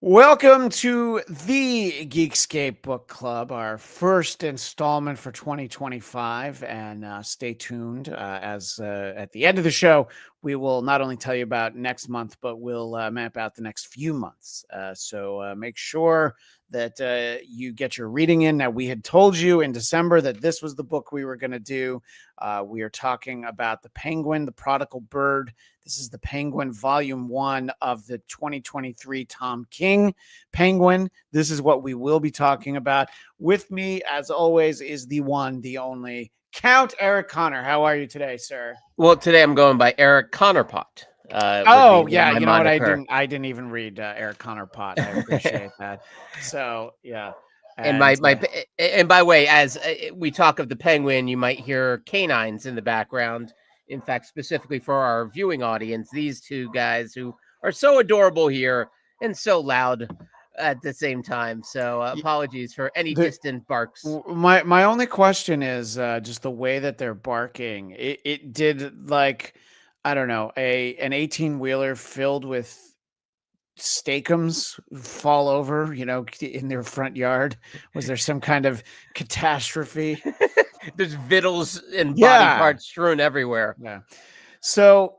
Welcome to the Geekscape Book Club, our first installment for 2025. And stay tuned as at the end of the show, we will not only tell you about next month, but we'll map out the next few months. So make sure that you get your reading in. Now, we had told you in December that this was the book we were going to do. We are talking about The Penguin, The Prodigal Bird. This is The Penguin, Volume 1 of the 2023 Tom King Penguin. This is what we will be talking about. With me, as always, is the one, the only Count Eric Conner. How are you today, sir? Well, today I'm going by Eric Connerpot. Oh, yeah. You know what? Moniker. I didn't even read Eric Conner Pot. I appreciate that. So, yeah. And and by the way, as we talk of the Penguin, you might hear canines in the background. In fact, specifically for our viewing audience, these two guys who are so adorable here and so loud at the same time. So apologies for any distant barks. My only question is just the way that they're barking. It did, like, I don't know, an 18-wheeler filled with steakums fall over, in their front yard? Was there some kind of catastrophe? There's victuals and body parts strewn everywhere. Yeah. So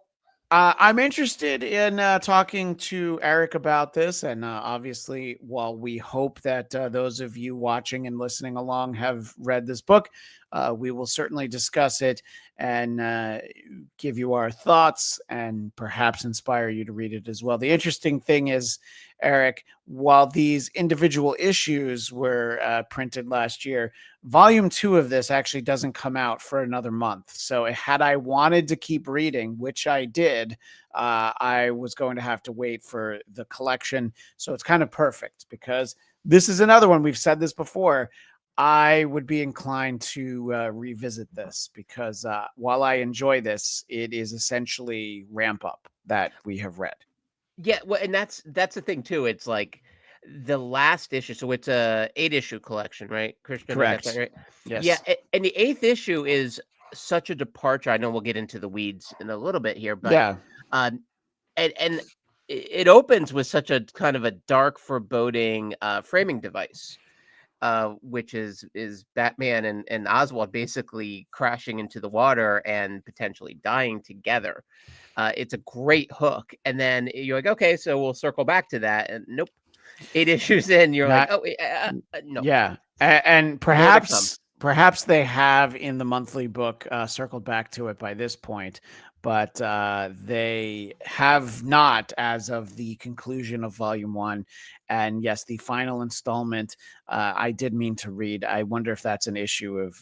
I'm interested in talking to Eric about this. And obviously, while we hope that those of you watching and listening along have read this book, we will certainly discuss it and give you our thoughts and perhaps inspire you to read it as well. The interesting thing is, Eric, while these individual issues were printed last year, Volume 2 of this actually doesn't come out for another month. So had I wanted to keep reading, which I did, I was going to have to wait for the collection. So it's kind of perfect because this is another one. We've said this before. I would be inclined to revisit this because while I enjoy this, it is essentially Ramp Up that we have read. Yeah, well, and that's the thing too. It's like the last issue, so it's a 8-issue collection, right, Christian? Correct. Right? Yes. Yeah, and the 8th issue is such a departure. I know we'll get into the weeds in a little bit here, but yeah, and it opens with such a kind of a dark, foreboding framing device. Which is Batman and Oswald basically crashing into the water and potentially dying together. It's a great hook, and then you're like, okay, so we'll circle back to that, and nope, 8 issues in, you're like, oh, no, yeah, and perhaps they have in the monthly book circled back to it by this point, but they have not as of the conclusion of Volume 1. And yes, the final installment, I did mean to read. I wonder if that's an issue of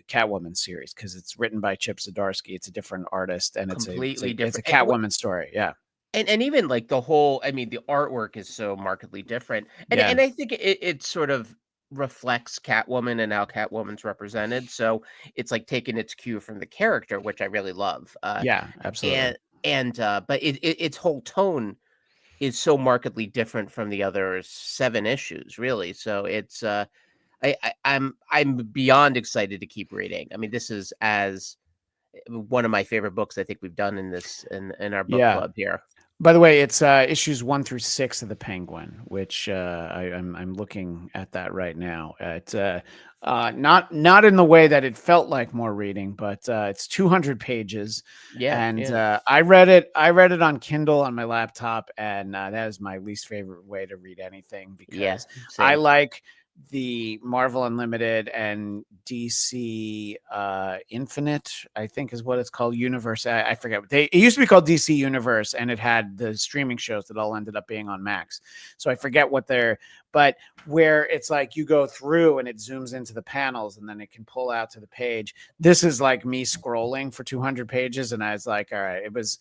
Catwoman series because it's written by Chip Zdarsky. It's a different artist, and completely it's a different. Catwoman story. Yeah. And even like the whole, I mean, the artwork is so markedly different. And I think it sort of reflects Catwoman and how Catwoman's represented. So it's like taking its cue from the character, which I really love. Yeah, absolutely. But its whole tone is so markedly different from the other 7 issues, really. So it's I'm beyond excited to keep reading. I mean, this is as one of my favorite books I think we've done in our book club here. By the way, it's issues 1 through 6 of the Penguin, which I'm looking at that right now. It's not in the way that it felt like more reading, but it's 200 pages. Yeah, I read it on Kindle on my laptop, and that is my least favorite way to read anything because I like the Marvel Unlimited and DC Infinite, I think is what it's called, universe. I forget. It used to be called DC Universe, and it had the streaming shows that all ended up being on Max. So I forget what but where it's like you go through and it zooms into the panels and then it can pull out to the page. This is like me scrolling for 200 pages. And I was like, all right, it was,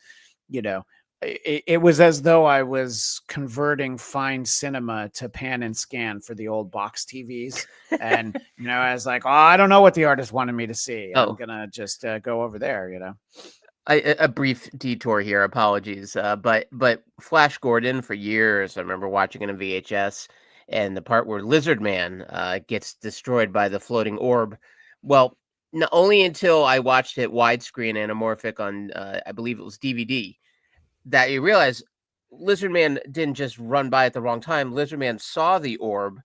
it was as though I was converting fine cinema to pan and scan for the old box TVs. And, I was like, oh, I don't know what the artist wanted me to see. I'm going to just go over there, A brief detour here. Apologies. But Flash Gordon, for years, I remember watching it in VHS, and the part where Lizard Man gets destroyed by the floating orb. Well, not only until I watched it widescreen anamorphic on, I believe it was DVD, that you realize Lizard Man didn't just run by at the wrong time. Lizard Man saw the orb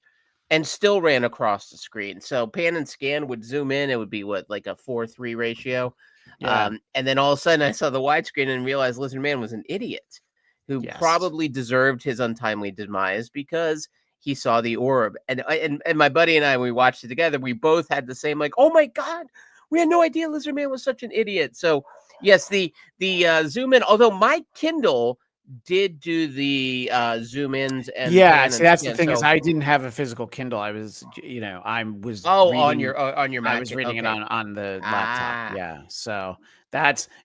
and still ran across the screen. So pan and scan would zoom in. It would be what, like a 4:3 ratio. Yeah. And then all of a sudden I saw the widescreen and realized Lizard Man was an idiot who Yes. probably deserved his untimely demise because he saw the orb. And my buddy and I, we watched it together. We both had the same, like, oh my God, we had no idea Lizard Man was such an idiot. So yes, the zoom in, although my Kindle did do the zoom ins and Yeah, pan see, and that's the scan. thing is So I didn't have a physical Kindle. I was, I was reading on your I Mac. was reading it Okay. on the laptop. Ah, Yeah. So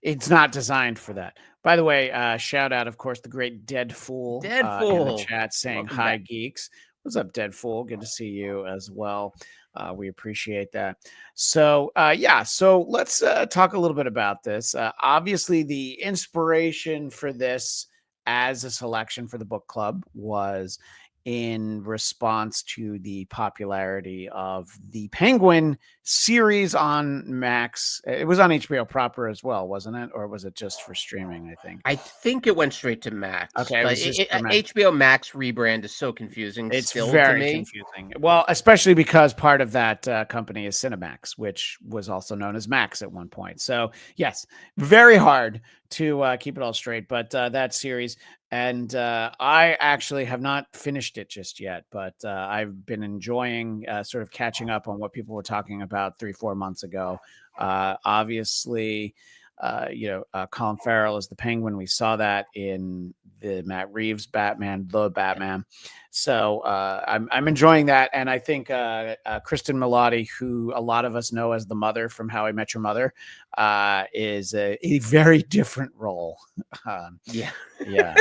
it's not designed for that. By the way, shout out, of course, the great Dead Fool in the Deadpool. chat saying Welcome hi back. geeks. What's up, Dead Fool? Good to see you as well. We appreciate that. So yeah, so let's talk a little bit about this. Obviously, the inspiration for this as a selection for the book club was in response to the popularity of the Penguin series on Max. It was on HBO proper as well, wasn't it? Or was it just for streaming, I think? I think it went straight to Max, Okay, it but was just for Max. HBO Max rebrand is so confusing It's still to very me. confusing. Well, especially because part of that company is Cinemax, which was also known as Max at one point. So, yes, very hard to keep it all straight. But that series, and I actually have not finished it just yet, but I've been enjoying sort of catching up on what people were talking about 3-4 months ago. Obviously, Colin Farrell is the Penguin. We saw that in the Matt Reeves Batman, the Batman. So I'm enjoying that, and I think Kristen Milotti, who a lot of us know as the mother from How I Met Your Mother, is a very different role. Yeah. Yeah,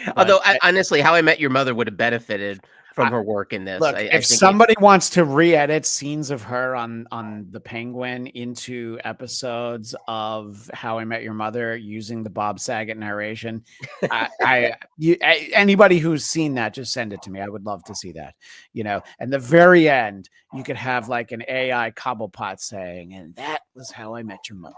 but Although honestly, How I Met Your Mother would have benefited from I, her work in this. look, I if think it. somebody wants to re-edit scenes of her on the Penguin into episodes of How I Met Your Mother using the Bob Saget narration, anybody who's seen that, just send it to me. I would love to see that. And the very end, you could have like an AI Cobblepot saying, "And that was how I met your mother."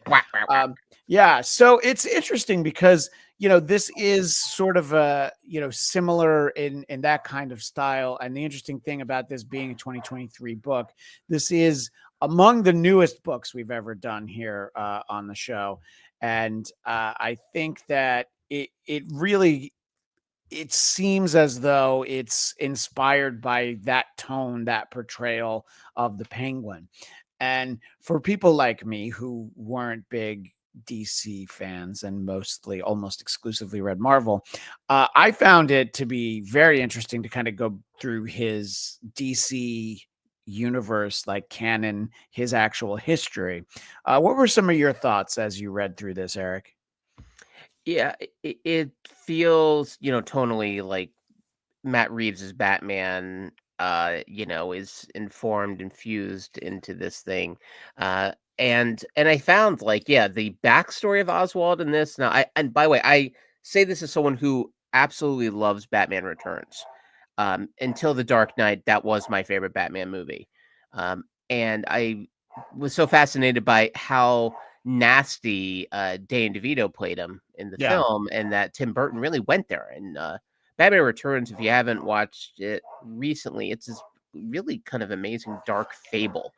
Wah, wah, wah. Yeah, so it's interesting because this is sort of a similar in that kind of style. And the interesting thing about this being a 2023 book, this is among the newest books we've ever done here on the show, and I think that it really, it seems as though it's inspired by that tone, that portrayal of the Penguin. And for people like me who weren't big DC fans and mostly almost exclusively read Marvel, I found it to be very interesting to kind of go through his DC universe, like canon, his actual history. What were some of your thoughts as you read through this, Eric? Yeah, it feels, tonally like Matt Reeves's Batman, is informed, infused into this thing. And I found, like, yeah, the backstory of Oswald in this. Now, and by the way, I say this as someone who absolutely loves Batman Returns. Until The Dark Knight, that was my favorite Batman movie. And I was so fascinated by how nasty Danny DeVito played him in the Yeah. film, and that Tim Burton really went there. And Batman Returns, if you haven't watched it recently, it's this really kind of amazing dark fable.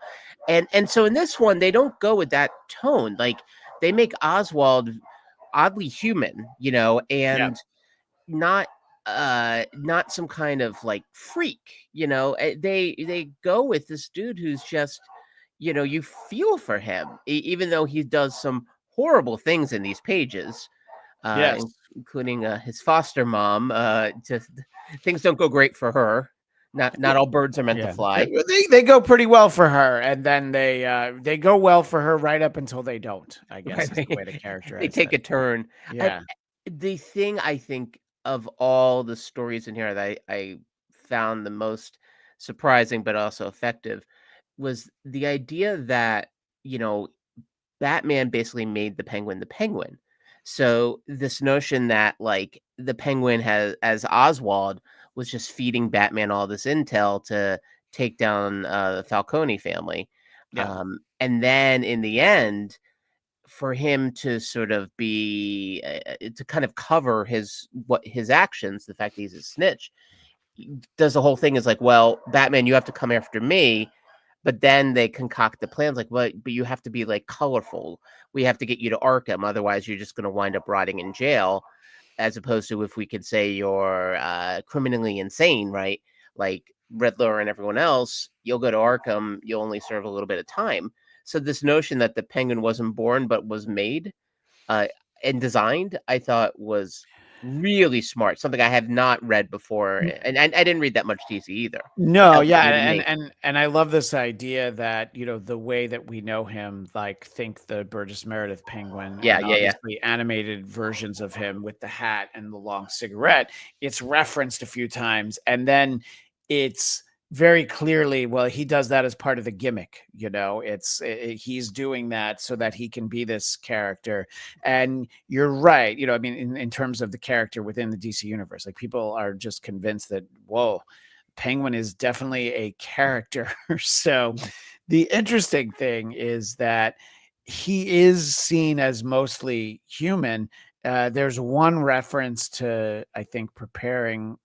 And so in this one, they don't go with that tone. Like, they make Oswald oddly human, Yeah. and not not some kind of like freak. They go with this dude who's just, you feel for him, even though he does some horrible things in these pages, Yes. including his foster mom. Just things don't go great for her. Not all birds are meant to Yeah, fly. they go pretty well for her, and then they go well for her right up until they don't, I guess, Right? is the way to They characterize take that. a turn. I, Yeah, the thing I think of all the stories in here that I found the most surprising but also effective was the idea that, you know, Batman basically made the Penguin the Penguin. So this notion that, like, the Penguin has, as Oswald, was just feeding Batman all this intel to take down the Falcone family. yeah, And then in the end, for him to sort of be to kind of cover his actions, the fact that he's a snitch, he does the whole thing is like, well, Batman, you have to come after me. But then they concoct the plans like, well, but you have to be like colorful. We have to get you to Arkham, otherwise you're just going to wind up rotting in jail. As opposed to if we could say you're criminally insane, right? Like Riddler and everyone else, you'll go to Arkham, you'll only serve a little bit of time. So this notion that the Penguin wasn't born but was made uh, and designed, I thought was really smart. Something I have not read before, and I didn't read that much DC either. But No, that was yeah, new to me. and I love this idea that, the way that we know him, like think the Burgess Meredith Penguin, Yeah, and yeah, yeah. obviously animated versions of him with the hat and the long cigarette. It's referenced a few times, and then it's very clearly, well, he does that as part of the gimmick. He's doing that so that he can be this character. And you're right. I mean, in terms of the character within the DC universe, like people are just convinced that, whoa, Penguin is definitely a character. So the interesting thing is that he is seen as mostly human. There's one reference to, I think, preparing.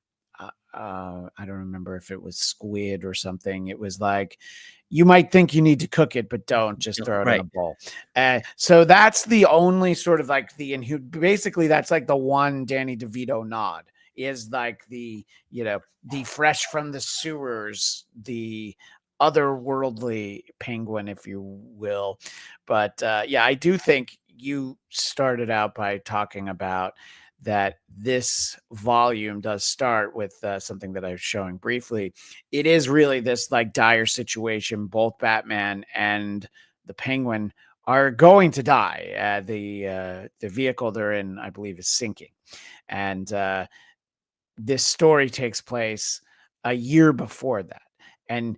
I don't remember if it was squid or something. It was like, you might think you need to cook it, but don't just throw it in a Right. bowl. So that's the only sort of like basically that's like the one Danny DeVito nod, is like the fresh from the sewers, the otherworldly Penguin, if you will. But yeah, I do think you started out by talking about that this volume does start with something that I was showing briefly. It is really this like dire situation. Both Batman and the Penguin are going to die. The vehicle they're in, I believe, is sinking, and this story takes place a year before that. And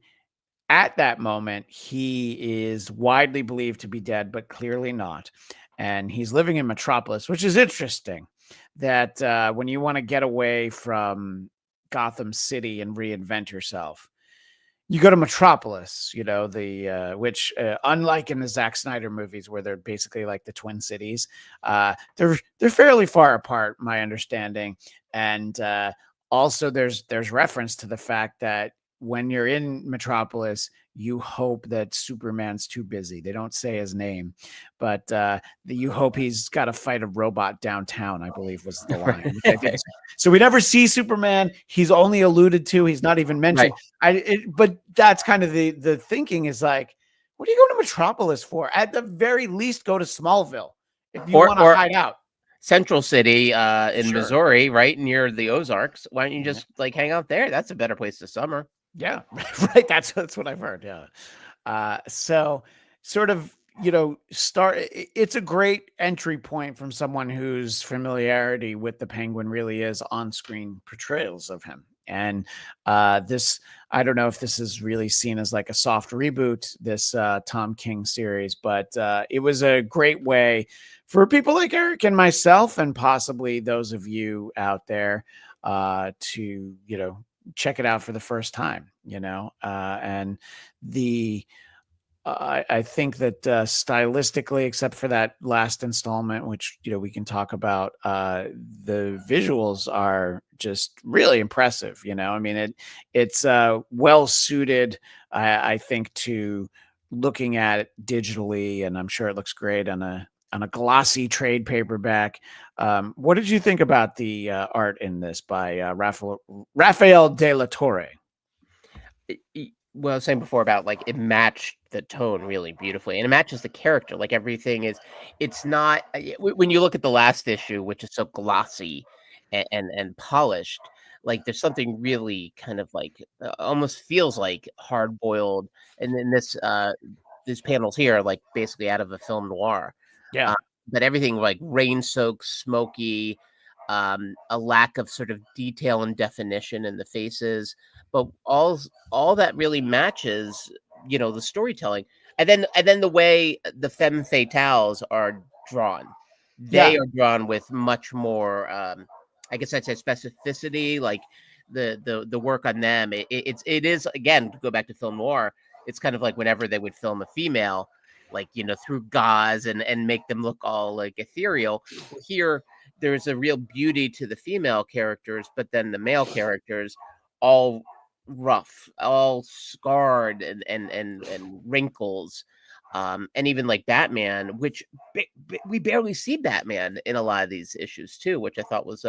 at that moment, he is widely believed to be dead, but clearly not. And he's living in Metropolis, which is interesting that when you want to get away from Gotham City and reinvent yourself, you go to Metropolis, which unlike in the Zack Snyder movies where they're basically like the Twin Cities, they're fairly far apart, my understanding. And also there's reference to the fact that when you're in Metropolis, you hope that Superman's too busy. They don't say his name, but you hope he's got to fight a robot downtown, I believe was the line, which I think is, so we never see Superman. He's only alluded to. He's not even mentioned. Right. But that's kind of the thinking is like, what are you going to Metropolis for? At the very least, go to Smallville if you want to Or hide out. Central City in Sure. Missouri, right near the Ozarks. Why don't you Yeah. just like hang out there? That's a better place to summer. Yeah, right. That's what I've heard. Yeah. So sort of, it's a great entry point from someone whose familiarity with the Penguin really is on-screen portrayals of him. And this, I don't know if this is really seen as like a soft reboot, this Tom King series, but it was a great way for people like Eric and myself, and possibly those of you out there to, check it out for the first time, and I think that stylistically, except for that last installment, which we can talk about, the visuals are just really impressive. I mean, it's well suited, I think, to looking at it digitally, and I'm sure it looks great on a glossy trade paperback. What did you think about the art in this by Rafael de LaTorre? Well, I was saying before about like it matched the tone really beautifully, and it matches the character. Like everything is, it's not when you look at the last issue, which is so glossy and polished. Like there's something really kind of like almost feels like hard boiled, and then these panels here are like basically out of a film noir. Yeah. But everything like rain soaked, smoky, a lack of sort of detail and definition in the faces, but all that really matches, the storytelling, and then the way the femme fatales are drawn, Yeah. they are drawn with much more, I guess I'd say specificity, like the work on them. It is again to go back to film noir. It's kind of like whenever they would film a female. like, through gauze and make them look all like ethereal. Well, here there's a real beauty to the female characters, but then the male characters all rough, all scarred and wrinkles. And even like Batman, which we barely see Batman in a lot of these issues too, which I thought was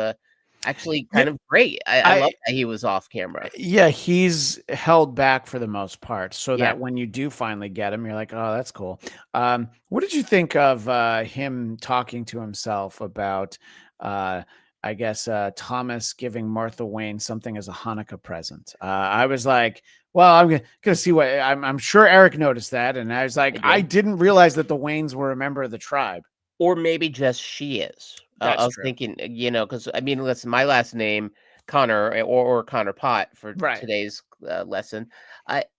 actually Yeah, kind of great. I I love that he was off camera. yeah, he's held back for the most part, so Yeah, that when you do finally get him, you're like, "Oh, that's cool." What did you think of him talking to himself about, uh, I guess, Thomas giving Martha Wayne something as a Hanukkah present? I was like, "Well, I'm gonna see what." I'm sure Eric noticed that, and I was I like, "I did. didn't realize that the Waynes were a member of the tribe." Or maybe just she is. I That's was true, thinking, because I mean, listen, my last name Connor or Connor Pot for right? today's lesson,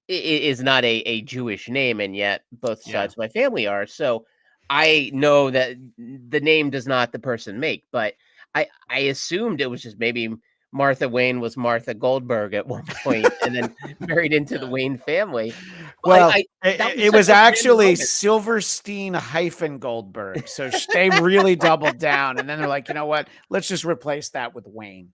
is not a Jewish name, and yet both Yeah. sides of my family are. So I know that the name does not the person make, but I assumed it was just maybe Martha Wayne was Martha Goldberg at one point, and then married into the Wayne family. Well, I that was it such was a random actually moment. Silverstein hyphen Goldberg. So they really doubled down, and then they're like, you know what? Let's just replace that with Wayne.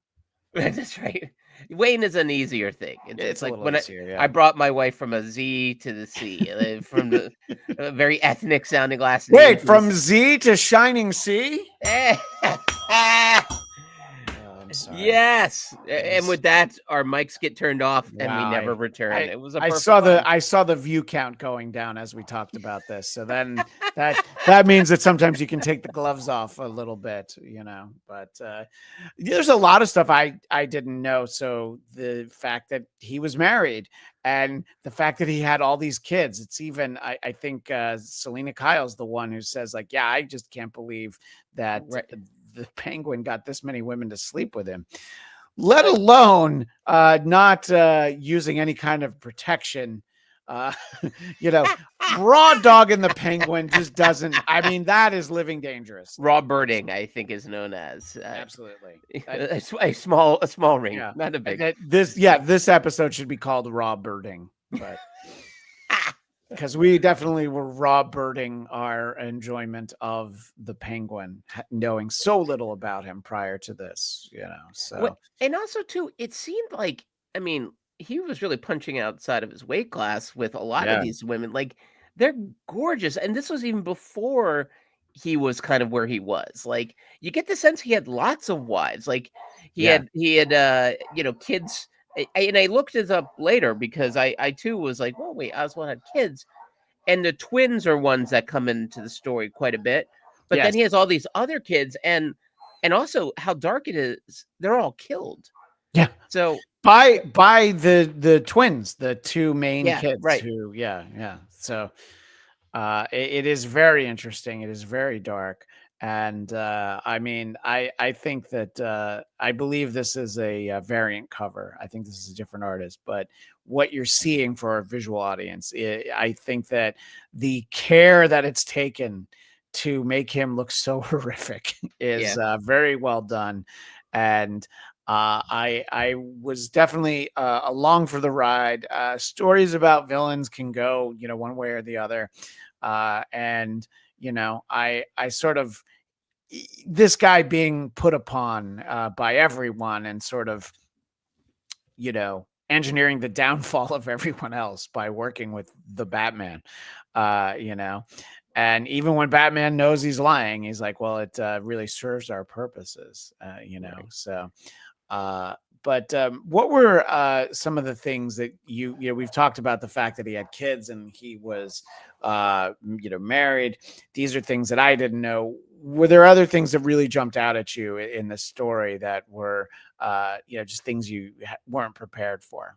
That's right. Wayne is an easier thing. It's It's a like little when easier, I yeah. brought my wife from a Z to the C, from the very ethnic sounding last name Wait, to this. from Z to Shining Sea? Eh. Oh, I'm sorry. Yes, It and was with that, our mics get turned off, and we wow. never return. I It was a I perfect saw line. the view count going down as we talked about this. So then that means that sometimes you can take the gloves off a little bit, But there's a lot of stuff I didn't know. So the fact that he was married and the fact that he had all these kids, it's even I think Selena Kyle's the one who says like, yeah, I just can't believe that Right. the Penguin got this many women to sleep with him, let Like, alone not using any kind of protection. Uh, you know, raw dog in the Penguin just doesn't. I mean, that is living dangerously. raw birding, I think, is known as Absolutely. a small ring, Yeah. not a big. This episode should be called Raw Birding, but because we definitely were raw birding our enjoyment of the Penguin, knowing so little about him prior to this, What So and also too, it seemed like, I mean, he was really punching outside of his weight class with a lot of yeah, these women. Like, they're gorgeous, and this was even before he was kind of where he was. Like, you get the sense he had lots of wives. Like, yeah, he had kids. And I looked this up later because I too was like, well, wait, Oswald had kids, and the twins are ones that come into the story quite a bit. But then yes. he has all these other kids, and also how dark it is. They're all killed. Yeah. So By the twins, the two main yeah, kids right. who yeah. So it is very interesting. It is very dark. And I mean, I think that I believe this is a variant cover. I think this is a different artist, but what you're seeing for our visual audience, I think that the care that it's taken to make him look so horrific is Yeah. very well done. And I was definitely along for the ride. Stories about villains can go, one way or the other, and I sort of this guy being put upon by everyone and sort of engineering the downfall of everyone else by working with the Batman, and even when Batman knows he's lying, he's like, well, it really serves our purposes, Right. so uh, but what were some of the things that we've talked about the fact that he had kids and he was, married. These are things that I didn't know. Were there other things that really jumped out at you in the story that were, just things you weren't prepared for?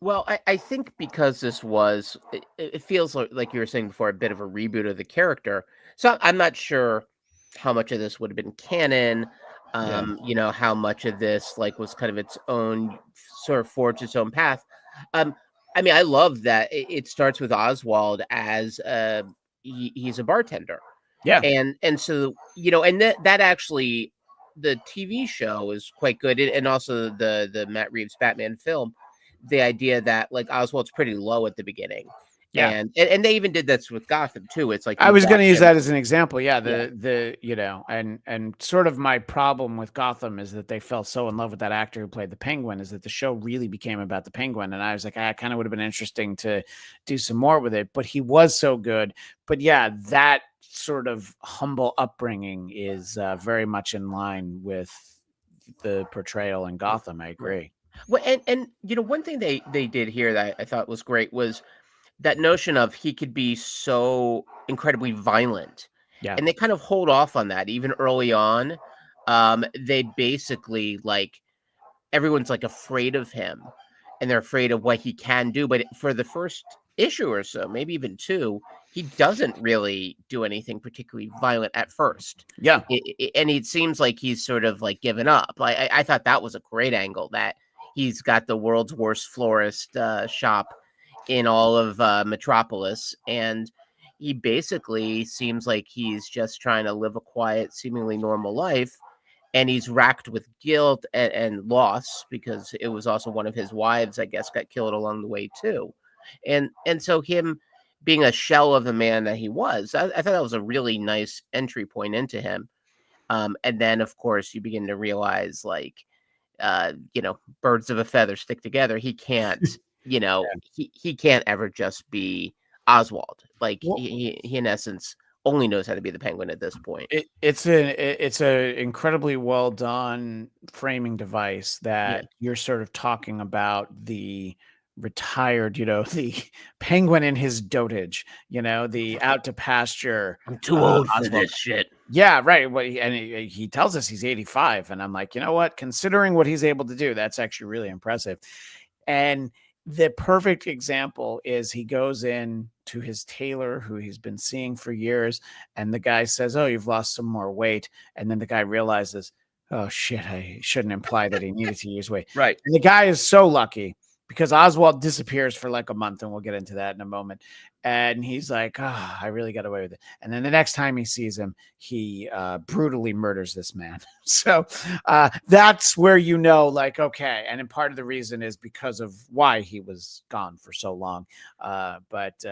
Well, I think because this was, it feels like you were saying before, a bit of a reboot of the character. So I'm not sure how much of this would have been canon. Yeah, How much of this like was kind of its own, sort of forged its own path. Um, I mean, I love that it starts with Oswald as he's a bartender, yeah, and so and that actually, the TV show is quite good, and also the Matt Reeves Batman film, the idea that like Oswald's pretty low at the beginning, Yeah. And they even did this with Gotham too. It's like I you was going watch to use him. that as an example. Yeah, Yeah, and sort of my problem with Gotham is that they fell so in love with that actor who played the Penguin, is that the show really became about the Penguin, and I was like, I kind of would have been interesting to do some more with it, but he was so good. But yeah, that sort of humble upbringing is very much in line with the portrayal in right, Gotham. I right. agree. Well, and one thing they did here that I thought was great was that notion of he could be so incredibly violent, Yeah. and they kind of hold off on that even early on. They basically like everyone's like afraid of him, and they're afraid of what he can do. But for the first issue or so, maybe even two, he doesn't really do anything particularly violent at first. Yeah. And it seems like he's sort of like given up. I thought that was a great angle that he's got the world's worst florist shop in all of Metropolis, and he basically seems like he's just trying to live a quiet, seemingly normal life, and he's racked with guilt and loss because it was also one of his wives, I guess, got killed along the way too, and so him being a shell of the man that he was, I thought that was a really nice entry point into him. And then of course you begin to realize like birds of a feather stick together. He can't, he can't ever just be Oswald. Like Well, he in essence only knows how to be the Penguin at this point. it's a incredibly well done framing device Yeah. that you're sort of talking about the retired, the penguin in his dotage, the out to pasture I'm too old for Oswald. this shit. Yeah, right. He tells us he's 85, and I'm like, you know what? Considering what he's able to do, that's actually really impressive. And the perfect example is he goes in to his tailor who he's been seeing for years, and the guy says, "Oh, you've lost some more weight." And then the guy realizes, "Oh shit, I shouldn't imply that he needed to lose weight." Right. And the guy is so lucky because Oswald disappears for like a month, and we'll get into that in a moment. And he's like, "Oh, I really got away with it." And then the next time he sees him, he brutally murders this man. So that's where like, okay. And then part of the reason is because of why he was gone for so long. But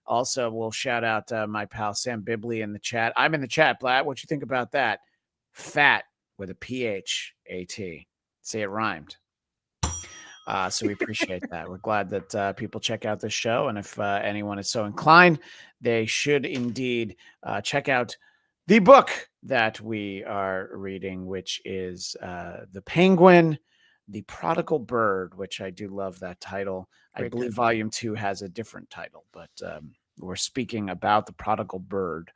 also, we'll shout out my pal Sam Bibley in the chat. I'm in the chat, Blatt. What you think about that? Fat with a PHAT. Say it rhymed. So we appreciate that. We're glad that people check out this show. And if anyone is so inclined, they should indeed check out the book that we are reading, which is The Penguin, The Prodigal Bird, which I do love that title. I Great believe title. volume 2 has a different title, but we're speaking about The Prodigal Bird.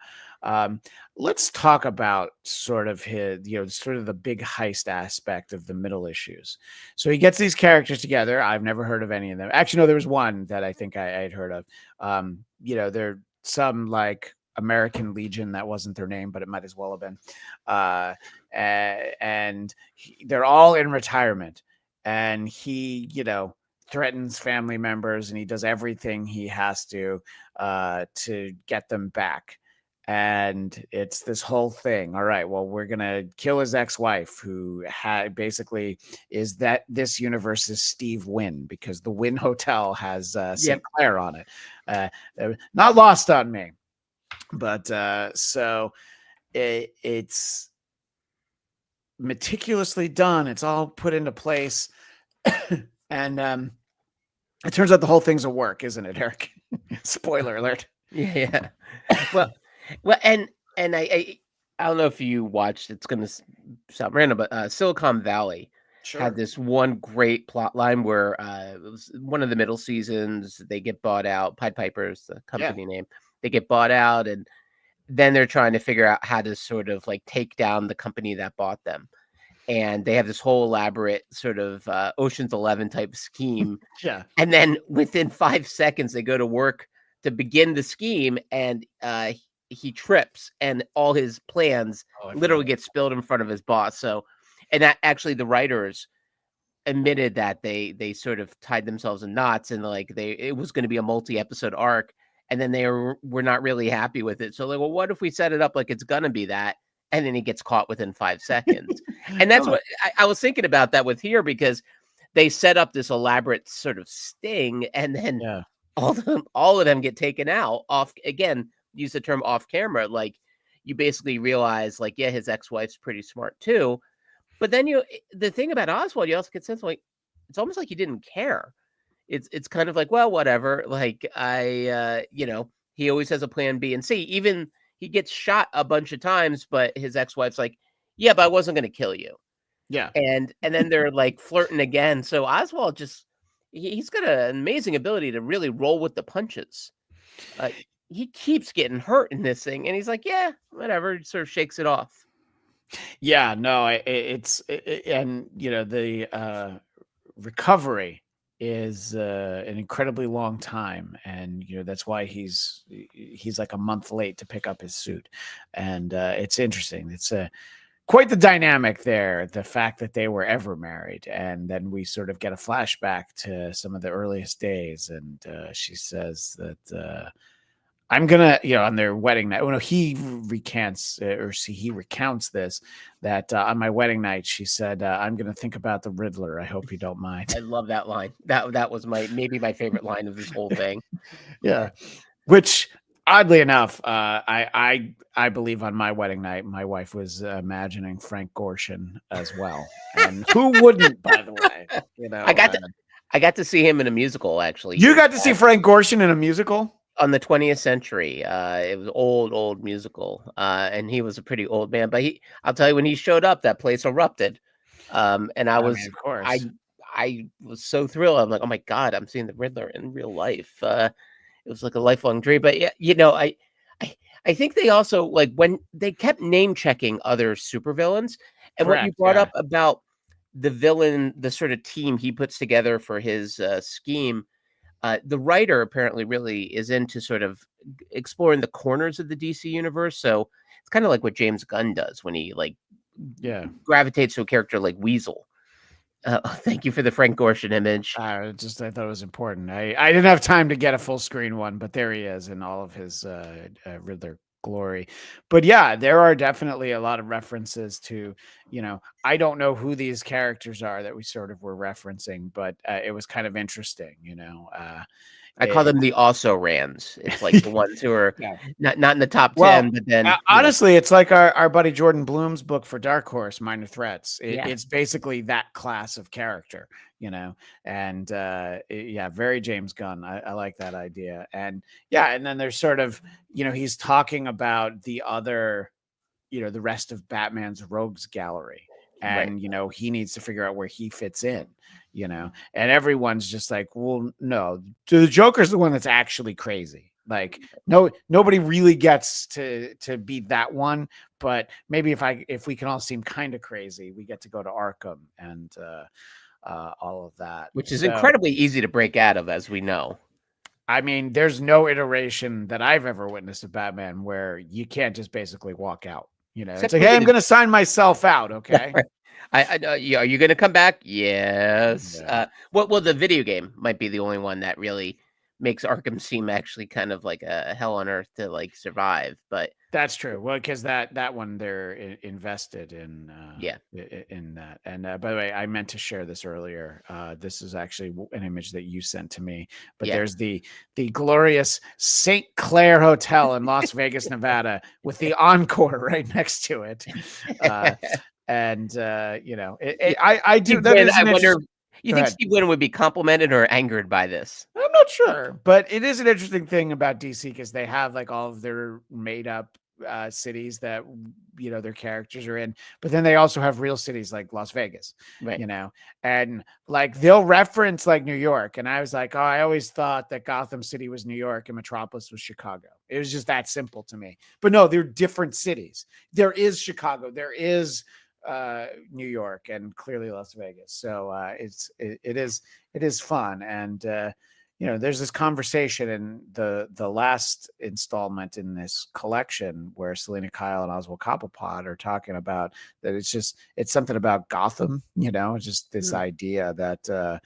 Let's talk about sort of sort of the big heist aspect of the middle issues. So he gets these characters together. I've never heard of any of them. Actually, no, there was one that I think I had heard of. They're some like American Legion. That wasn't their name, but it might as well have been. They're all in retirement, and he, threatens family members, and he does everything he has to get them back. And it's this whole thing. All right, well, we're gonna kill his ex-wife, who basically is that this universe's Steve Wynn, because the Wynn Hotel has St. Yep. Clair on it. Not lost on me, but so it's meticulously done. It's all put into place, and it turns out the whole thing's a work, isn't it, Eric? Spoiler alert. Yeah. Well, well, and I don't know if you watched. It's gonna sound random, but Silicon Valley had this one great plot line where it was one of the middle seasons. They get bought out. Pied Piper's the company name. They get bought out, and then they're trying to figure out how to sort of like take down the company that bought them. And they have this whole elaborate sort of Ocean's 11 type scheme. Yeah. And then within 5 seconds, they go to work to begin the scheme, and he trips, and all his plans literally get spilled in front of his boss. So, and that actually the writers admitted that they sort of tied themselves in knots, and like it was going to be a multi-episode arc, and then they were not really happy with it. So like, well, what if we set it up like it's gonna be that? And then he gets caught within 5 seconds. And that's what I was thinking about that with here, because they set up this elaborate sort of sting, and then all of them get taken out off again. Use the term off camera. Like you basically realize, like, yeah, his ex-wife's pretty smart too. But then the thing about Oswald, you also get sense like it's almost like he didn't care. It's kind of like, well, whatever. Like he always has a plan B and C. Even he gets shot a bunch of times, but his ex-wife's like, yeah, but I wasn't going to kill you. Yeah. And then they're like flirting again. So Oswald just he's got an amazing ability to really roll with the punches. He keeps getting hurt in this thing, and he's like, yeah, whatever. Sort of shakes it off. Yeah, no, and the recovery is an incredibly long time, and that's why he's like a month late to pick up his suit, and it's interesting. It's quite the dynamic there. The fact that they were ever married, and then we sort of get a flashback to some of the earliest days, and she says that. I'm gonna, on their wedding night. Oh no, he recounts this that on my wedding night, she said, "I'm gonna think about the Riddler. I hope you don't mind." I love that line. That was maybe my favorite line of this whole thing. Yeah, which oddly enough, I believe on my wedding night, my wife was imagining Frank Gorshin as well, and who wouldn't? By the way, I got to see him in a musical. Actually, you got to see Frank Gorshin in a musical. On the 20th Century. It was old musical. And he was a pretty old man, but I'll tell you, when he showed up, that place erupted. And I was, of course, I was so thrilled. I'm like, oh my God, I'm seeing the Riddler in real life. It was like a lifelong dream, but yeah, I think they also, like, when they kept name checking other supervillains, and correct, what you brought up about the villain, the sort of team he puts together for his scheme. The writer apparently really is into sort of exploring the corners of the DC universe. So it's kind of like what James Gunn does when he gravitates to a character like Weasel. Thank you for the Frank Gorshin image. I thought it was important. I didn't have time to get a full screen one, but there he is in all of his Riddler glory. But yeah, there are definitely a lot of references to, I don't know who these characters are that we sort of were referencing, but it was kind of interesting, I call them the also-rans. It's like the ones who are not in the top 10, but then honestly, it's like our buddy Jordan Bloom's book for Dark Horse, Minor Threats. It's basically that class of character, and very James Gunn. I like that idea, and then there's sort of, he's talking about the other, the rest of Batman's rogues gallery, and he needs to figure out where he fits in. And everyone's just like, well, no, the Joker's the one that's actually crazy. Like, nobody really gets to be that one, but maybe if we can all seem kind of crazy, we get to go to Arkham and all of that, which is incredibly easy to break out of, as we know. I mean, there's no iteration that I've ever witnessed of Batman where you can't just basically walk out. It's like, hey, I'm going to sign myself out. Okay. I are you going to come back? Yes. Yeah. Well, the video game might be the only one that really makes Arkham seem actually kind of like a hell on earth to like survive. But that's true. Well, because that one they're invested in. In that. And by the way, I meant to share this earlier. This is actually an image that you sent to me. But there's the glorious St. Clair Hotel in Las Vegas, Nevada, with the Encore right next to it. And I do. I wonder. You think Steve Wynn would be complimented or angered by this? I'm not sure, but it is an interesting thing about DC because they have like all of their made up cities that their characters are in, but then they also have real cities like Las Vegas, right. And like they'll reference like New York, and I was like, oh, I always thought that Gotham City was New York and Metropolis was Chicago. It was just that simple to me. But no, they're different cities. There is Chicago, there is New York, and clearly Las Vegas. So it is fun, and there's this conversation in the last installment in this collection where Selena Kyle and Oswald Cobblepot are talking about that it's something about Gotham, just this idea that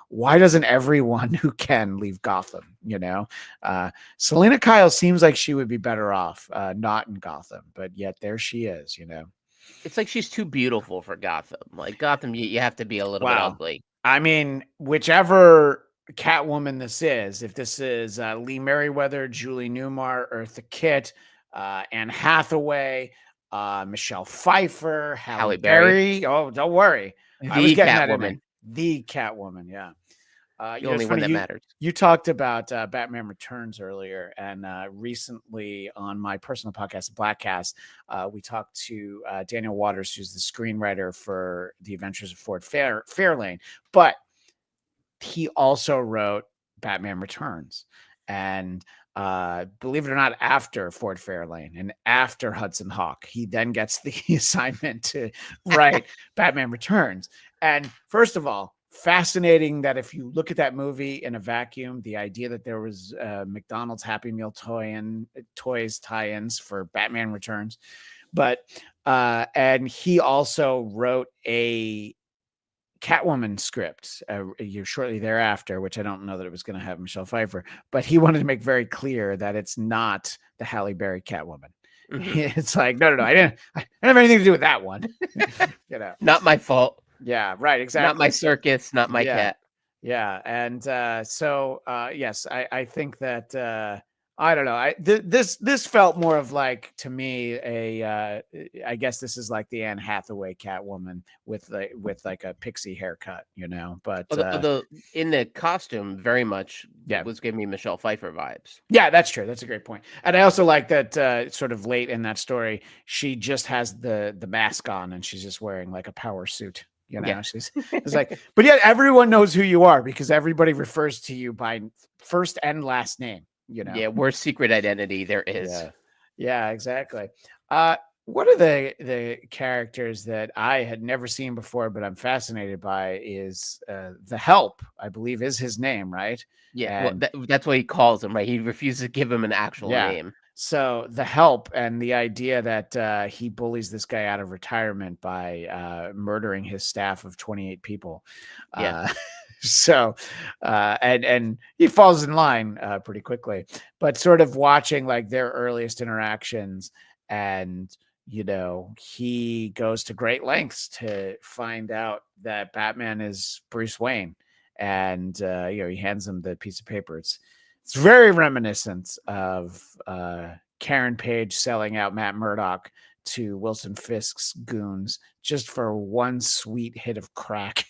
why doesn't everyone who can leave Gotham? Selena Kyle seems like she would be better off not in Gotham, but yet there she is. It's like she's too beautiful for Gotham. Like Gotham, you have to be a little bit ugly. I mean, whichever Catwoman this is. If this is Lee Merriweather, Julie Newmar, Eartha Kitt, Anne Hathaway, Michelle Pfeiffer, Halle Halle Berry, Berry. Oh, don't worry. I was the getting that in there. Catwoman, The Catwoman, yeah. the It's only one funny. that matters. You talked about Batman Returns earlier, and recently on my personal podcast, Blackcast, we talked to Daniel Waters, who's the screenwriter for The Adventures of Ford Fairlane, but he also wrote Batman Returns, and believe it or not, after Ford Fairlane and after Hudson Hawk, he then gets the assignment to write Batman Returns. And first of all, fascinating that if you look at that movie in a vacuum, the idea that there was McDonald's Happy Meal toys tie-ins for Batman Returns, but and he also wrote a Catwoman script shortly thereafter, which I don't know that it was going to have Michelle Pfeiffer, but he wanted to make very clear that it's not the Halle Berry Catwoman. Mm-hmm. It's like, no, I didn't have anything to do with that one. Not my fault. Yeah, right. Exactly. Not my circus, not my cat. Yeah. And so, yes, I think that, I don't know. This felt more of like, to me, I guess this is like the Anne Hathaway Catwoman with like a pixie haircut, but in the costume very much was giving me Michelle Pfeiffer vibes. Yeah, that's true. That's a great point. And I also like that sort of late in that story, she just has the mask on and she's just wearing like a power suit. She's it's like, but yet everyone knows who you are because everybody refers to you by first and last name. Yeah, worst secret identity there is. Yeah, exactly. What are the characters that I had never seen before, but I'm fascinated by is the Help, I believe is his name, right? Yeah, that's what he calls him, right? He refuses to give him an actual name. So the Help and the idea that he bullies this guy out of retirement by murdering his staff of 28 people. Yeah. So, and he falls in line pretty quickly, but sort of watching like their earliest interactions, and he goes to great lengths to find out that Batman is Bruce Wayne, and he hands him the piece of paper. It's very reminiscent of Karen Page selling out Matt Murdock to Wilson Fisk's goons just for one sweet hit of crack.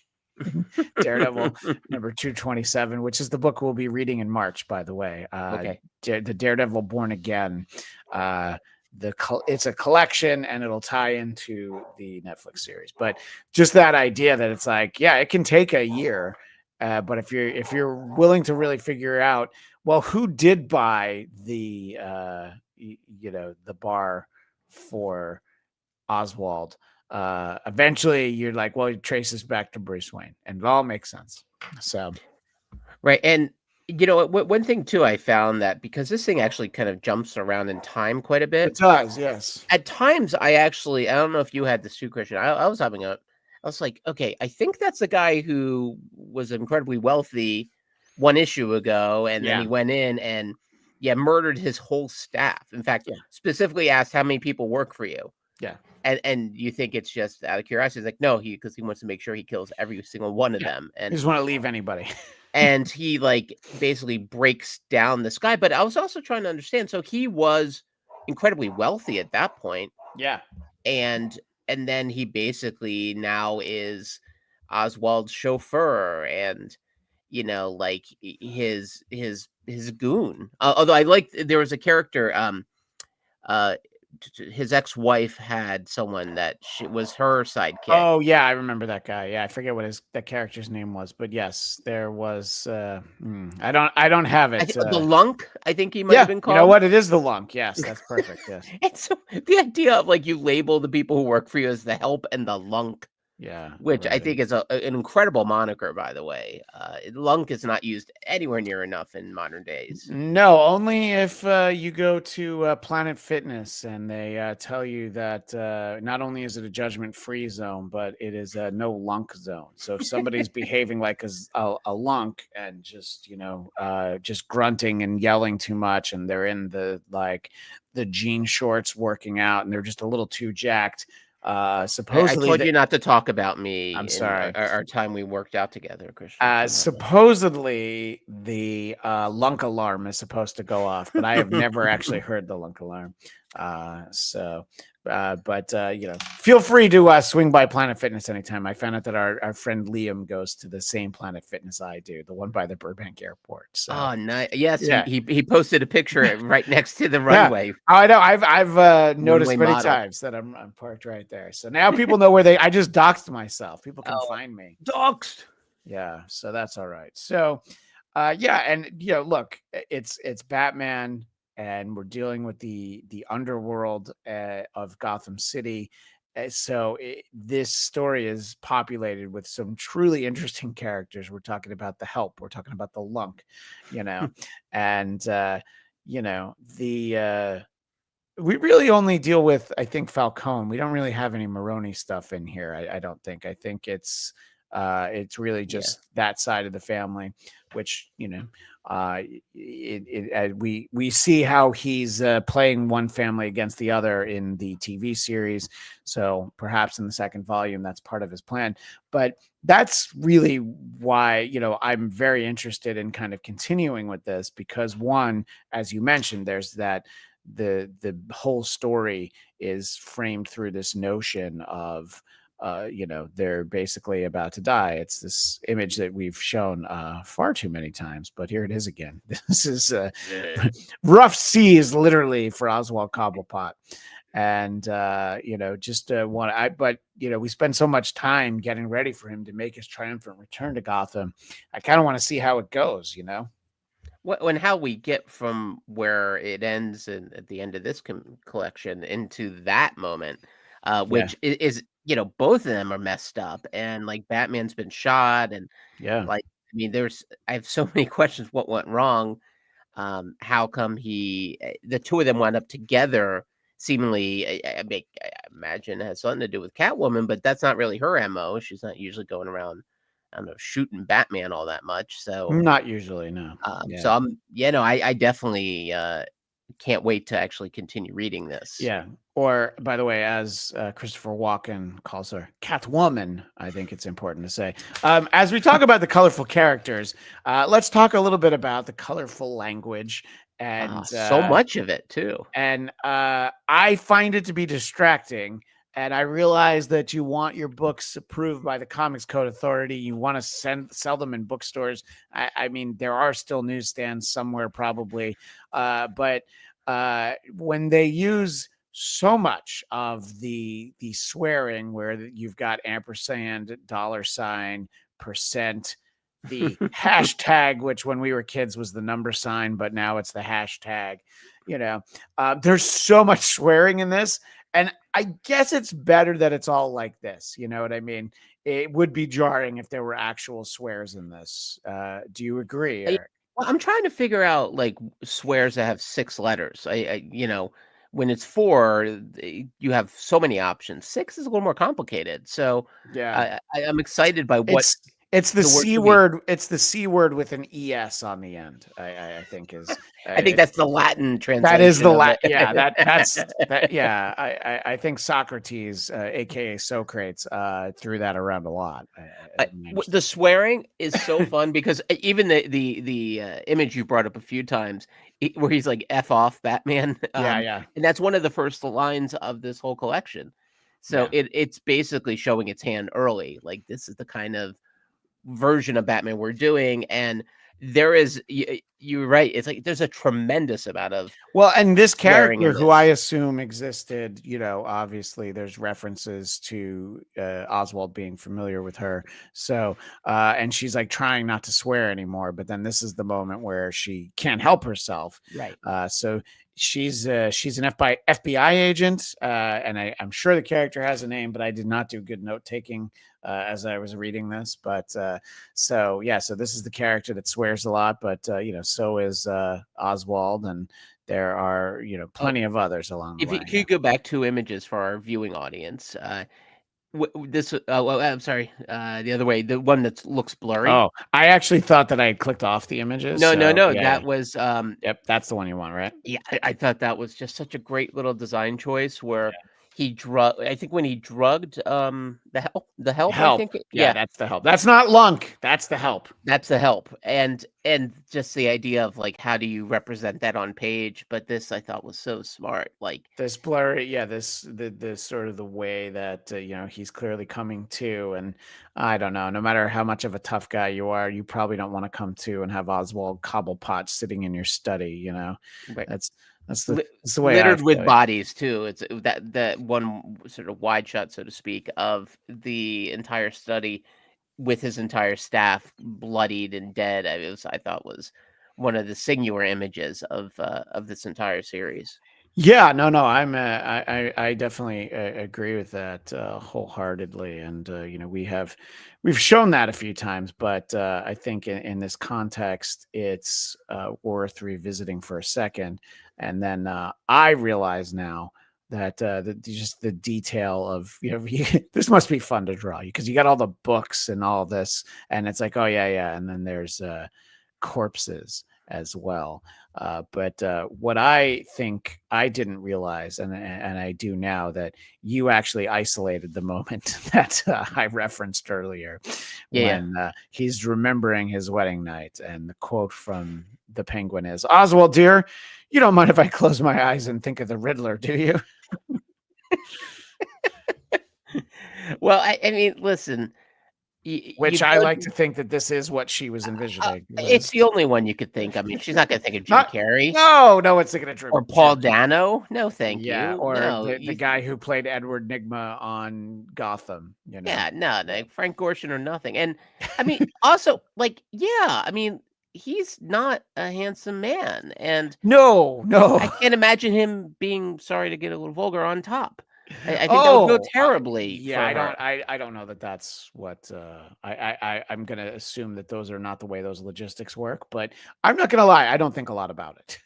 Daredevil number 227, which is the book we'll be reading in March, by the way. Okay. The Daredevil Born Again. It's a collection and it'll tie into the Netflix series. But just that idea that it's like, yeah, it can take a year, but if you're willing to really figure out, well, who did buy the the bar for Oswald? Eventually you're like, well, it traces back to Bruce Wayne, and it all makes sense. So, right. And one thing too, I found that because this thing actually kind of jumps around in time quite a bit. It does, yes. At times, I don't know if you had this too, Christian. I was like, okay, I think that's a guy who was incredibly wealthy one issue ago, and then he went in and murdered his whole staff. In fact, specifically asked how many people work for you. Yeah. And you think it's just out of curiosity. It's like, no, because he wants to make sure he kills every single one of them. And he doesn't want to leave anybody. And he like basically breaks down this guy. But I was also trying to understand. So he was incredibly wealthy at that point. Yeah. And then he basically now is Oswald's chauffeur and, like his goon. Although I liked, there was a character, his ex-wife had someone that was her sidekick. Oh yeah, I remember that guy. Yeah, I forget what that character's name was, but yes, there was. I don't have it. The Lunk, I think he might have been called. You know what? It is the Lunk. Yes, that's perfect. Yes. And so the idea of like you label the people who work for you as the Help and the Lunk. Yeah, which I think is an incredible moniker, by the way. Lunk is not used anywhere near enough in modern days. No, only if you go to Planet Fitness and they tell you that not only is it a judgment-free zone, but it is a no lunk zone. So if somebody's behaving like a lunk and just just grunting and yelling too much, and they're in the jean shorts working out and they're just a little too jacked, I Supposedly, told you not to talk about me I'm in sorry. our time we worked out together, Christian. Come on. Supposedly, the lunk alarm is supposed to go off, but I have never actually heard the lunk alarm. But feel free to swing by Planet Fitness anytime. I found out that our friend Liam goes to the same Planet Fitness I do, the one by the Burbank Airport. So, Oh, nice. Yes, yeah, he posted a picture right next to the yeah. runway, I know. I've noticed runway many model. times that I'm parked right there. So now people know where I just doxed myself. People can Oh, find me. doxed. Yeah, so that's all right. So, yeah, and look, it's Batman, and we're dealing with the underworld of Gotham City. This story is populated with some truly interesting characters. We're talking about the Help. We're talking about the Lunk, and the we really only deal with, I think, Falcone. We don't really have any Maroni stuff in here. I don't think. I think it's really Yeah. just that side of the family, which we see how he's playing one family against the other in the TV series. So perhaps in the second volume, that's part of his plan. But that's really why I'm very interested in kind of continuing with this, because one, as you mentioned, there's that the whole story is framed through this notion of they're basically about to die. It's this image that we've shown far too many times, but here it is again. This is rough seas, literally, for Oswald Cobblepot. And we spend so much time getting ready for him to make his triumphant return to Gotham. I kind of want to see how it goes. When how we get from where it ends and at the end of this collection into that moment, which is both of them are messed up, and like Batman's been shot, and Yeah. like I have so many questions. What went wrong? How come the two of them wound up together? Seemingly, I imagine it has something to do with Catwoman, but that's not really her MO. She's not usually going around, I don't know, shooting Batman all that much. So Not usually, no. so I definitely can't wait to actually continue reading this. Yeah. Or, by the way, as Christopher Walken calls her, Catwoman, I think it's important to say. As we talk about the colorful characters, let's talk a little bit about the colorful language. And so much of it too. And I find it to be distracting. And I realize that you want your books approved by the Comics Code Authority. You want to sell them in bookstores. I mean, there are still newsstands somewhere, probably. But when they use so much of the swearing, where you've got ampersand, $, percent, the hashtag, which when we were kids was the number sign, but now it's the hashtag. There's so much swearing in this. And I guess it's better that it's all like this. You know what I mean? It would be jarring if there were actual swears in this. Do you agree, Eric? Well, I'm trying to figure out like swears that have 6 letters. When it's 4, you have so many options. 6 is a little more complicated. So Yeah, I'm excited by what it's the the word C could be. word. It's the C word with an ES on the end. I think is. I think that's the Latin translation. That is the Latin. Yeah, that's that. Yeah, I think Socrates, aka Socrates, threw that around a lot. The swearing is so fun because even the image you brought up a few times, where he's like "F off, Batman." Yeah. And that's one of the first lines of this whole collection. So it's basically showing its hand early. Like, this is the kind of version of Batman we're doing, and there is you're right. It's like there's a tremendous amount of and this swearing character, in who I this. assume existed, obviously there's references to Oswald being familiar with her. So, and she's like trying not to swear anymore, but then this is the moment where she can't help herself. Right. So she's an FBI agent, and I'm sure the character has a name, but I did not do good note taking as I was reading this. But so this is the character that swears a lot, but so is Oswald, and there are plenty of others along the If way. you could go back 2 images for our viewing audience, I'm sorry, the other way, the one that looks blurry. Oh, I actually thought that I had clicked off the images. No, Yeah. that was Yep, that's the one you want, right? yeah. I thought that was just such a great little design choice where I think when he drugged the help, I Help. think Yeah, yeah, that's the help. That's not Lunk. That's the help. that's the help. And just the idea of like how do you represent that on page, but this I thought was so smart. Like This blurry, yeah, this sort of the way that he's clearly coming to, and I don't know. No matter how much of a tough guy you are, you probably don't want to come to and have Oswald Cobblepot sitting in your study. right. That's Li that's the way I littered with feel. bodies too. It's that one sort of wide shot, so to speak, of the entire study with his entire staff bloodied and dead. I thought was one of the singular images of this entire series. Yeah, no, I definitely agree with that wholeheartedly, and we've shown that a few times, but I think in this context, it's worth revisiting for a second, and then I realize now that just the detail of this must be fun to draw because you got all the books and all this, and it's like, oh yeah, and then there's corpses as well. But what I think I didn't realize, and I do now, that you actually isolated the moment that I referenced earlier Yeah, yeah. when he's remembering his wedding night. And the quote from the Penguin is, Oswald, dear, you don't mind if I close my eyes and think of the Riddler, do you? Well, I mean, listen, you Which I could. like to think that this is what she was envisioning. It's the only one you could think. I mean, she's not gonna think of Jim Not, Carrey no, it's going to or Jim. Paul Dano. No, thank Yeah, you. or No, the guy who played Edward Nygma on Gotham. yeah, no, Frank Gorshin or nothing. And I mean, also, like, yeah, I mean, he's not a handsome man, and No, no. I can't imagine him being sorry to get a little vulgar on top. I think that would go Oh, terribly yeah, for her. I don't know that that's what, I'm gonna assume that those are not the way those logistics work, but I'm not gonna lie, I don't think a lot about it.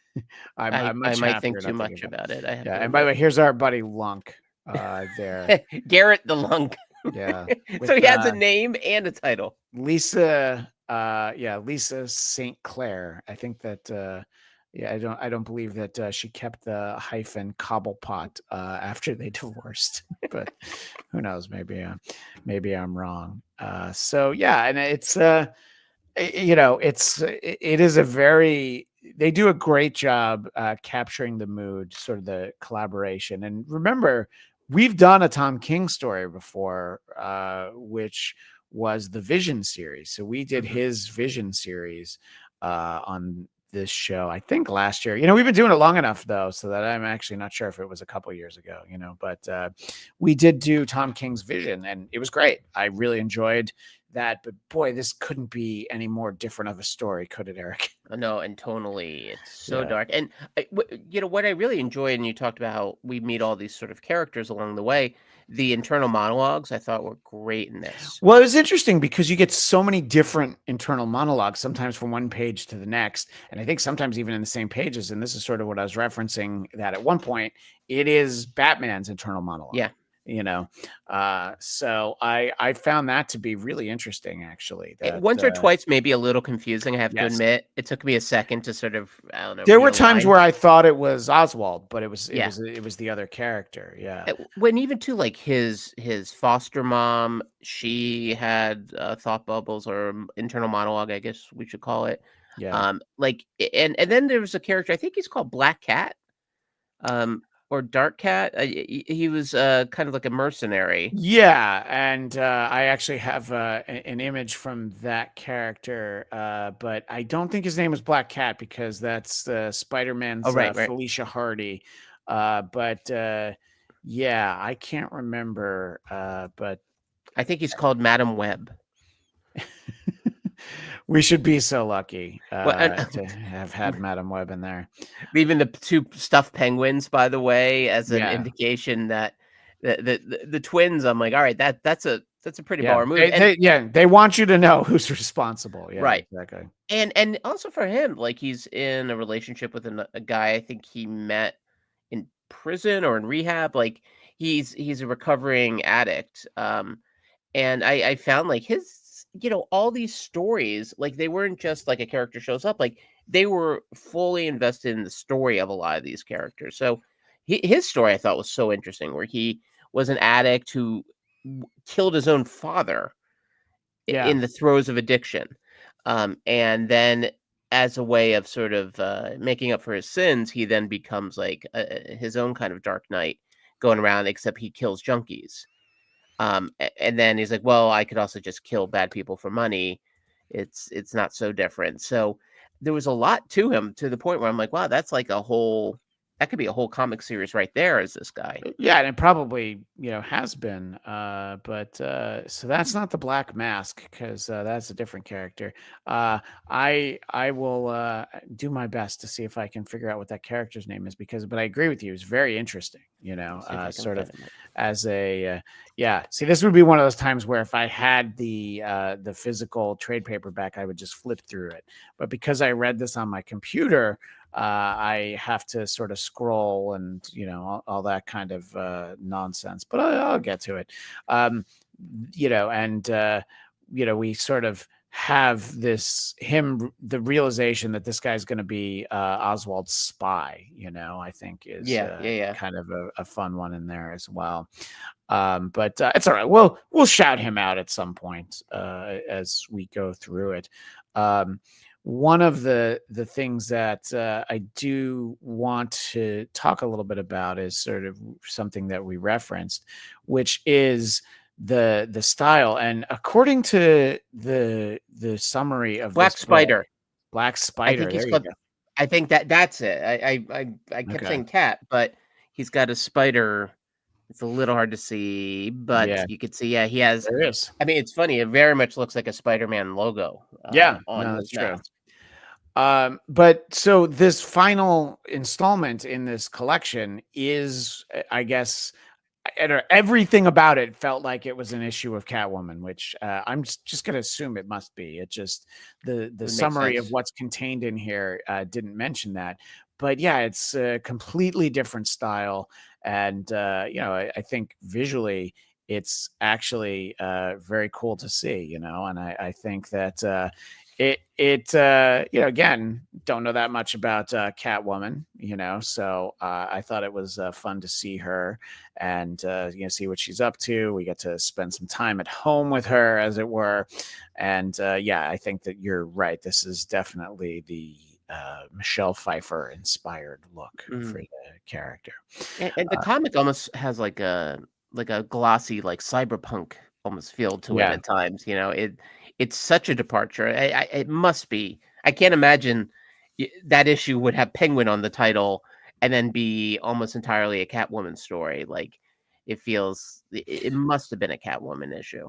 I'm I much might think happier too not thinking much about about it. I it. have Yeah, to and by the admit. way, here's our buddy Lunk, there. Garrett the Lunk. Yeah, with, So he has a name and a title. Lisa, Lisa St. Clair. I think that, yeah, I don't believe that she kept the hyphen Cobblepot after they divorced, but who knows? Maybe I'm wrong. So yeah, and it's it is a very they do a great job capturing the mood, sort of the collaboration. And remember, we've done a Tom King story before, which was the Vision series. So we did Mhm. his Vision series on this show, I think last year. We've been doing it long enough though, so that I'm actually not sure if it was a couple years ago, but we did do Tom King's Vision and it was great. I really enjoyed that, but boy, this couldn't be any more different of a story, could it, Eric? No, and tonally, it's so Yeah. dark. And what I really enjoyed, and you talked about how we meet all these sort of characters along the way. The internal monologues I thought were great in this. Well, it was interesting because you get so many different internal monologues, sometimes from one page to the next. And I think sometimes even in the same pages. And this is sort of what I was referencing, that at one point it is Batman's internal monologue, Yeah. you know? So I found that to be really interesting, actually. That, Once or twice, maybe a little confusing, I have to yes. admit. It took me a second to sort of, I don't know, There were times realign. where I thought it was Oswald, but Yeah. it was the other character. Yeah. When even to like his foster mom, she had thought bubbles or internal monologue, I guess we should call it. Yeah. And then there was a character, I think he's called Black Cat, or Dark Cat. He was kind of like a mercenary. Yeah, and I actually have an image from that character, but I don't think his name was Black Cat because that's Oh, Spider-Man's right. Felicia Hardy. But yeah, I can't remember. But I think he's called Madam Web. we should be so lucky Well, and to have had Madam Web in there. leaving the two stuffed penguins, by the way, as an Yeah, indication that the twins. I'm like, all right, that's a pretty yeah, baller move. And they want you to know who's responsible. Yeah, right. exactly. And also for him, like he's in a relationship with a guy I think he met in prison or in rehab. Like he's a recovering addict. And I found like his, all these stories, like they weren't just like a character shows up, like they were fully invested in the story of a lot of these characters. So his story I thought was so interesting, where he was an addict who killed his own father Yeah. in the throes of addiction, and then as a way of sort of making up for his sins, he then becomes like his own kind of dark knight, going around, except he kills junkies. And then he's like, well, I could also just kill bad people for money. It's not so different. So there was a lot to him, to the point where I'm like, wow, that's like that could be a whole comic series right there as this guy. Yeah, and it probably, has been. But so that's not the Black Mask, because that's a different character. I will do my best to see if I can figure out what that character's name is, but I agree with you. It's very interesting, Let me see if I can sort find of him. as a yeah. See, this would be one of those times where if I had the physical trade paperback, I would just flip through it. But because I read this on my computer, I have to sort of scroll and all that kind of nonsense, but I'll get to it. And we sort of have the realization that this guy's going to be Oswald's spy. I think is Yeah, yeah, yeah. kind of a fun one in there as well. But it's all right. We'll shout him out at some point as we go through it. One of the things that I do want to talk a little bit about is sort of something that we referenced, which is the style. And according to the summary of Black this book, Spider. Black I Spider, think he's there you called. go. I think that's it. I kept Okay. saying cat, but he's got a spider. It's a little hard to see, but Yeah, you could see. Yeah, he has. there is. I mean, it's funny. It very much looks like a Spider-Man logo Yeah, on no, that's his true. mask. But so this final installment in this collection is, I guess, everything about it felt like it was an issue of Catwoman, which I'm just going to assume it must be. It just the It makes summary of sense. what's contained in here didn't mention that. But yeah, it's a completely different style, and I think visually it's actually very cool to see. And I think that. Again, don't know that much about Catwoman, so I thought it was fun to see her and see what she's up to. We get to spend some time at home with her, as it were. And I think that you're right. This is definitely the Michelle Pfeiffer inspired look for Mm. the character. And the comic almost has like a glossy, like cyberpunk almost feel to it Yeah. at times. It's such a departure. It must be. I can't imagine that issue would have Penguin on the title and then be almost entirely a Catwoman story. Like it must have been a Catwoman issue.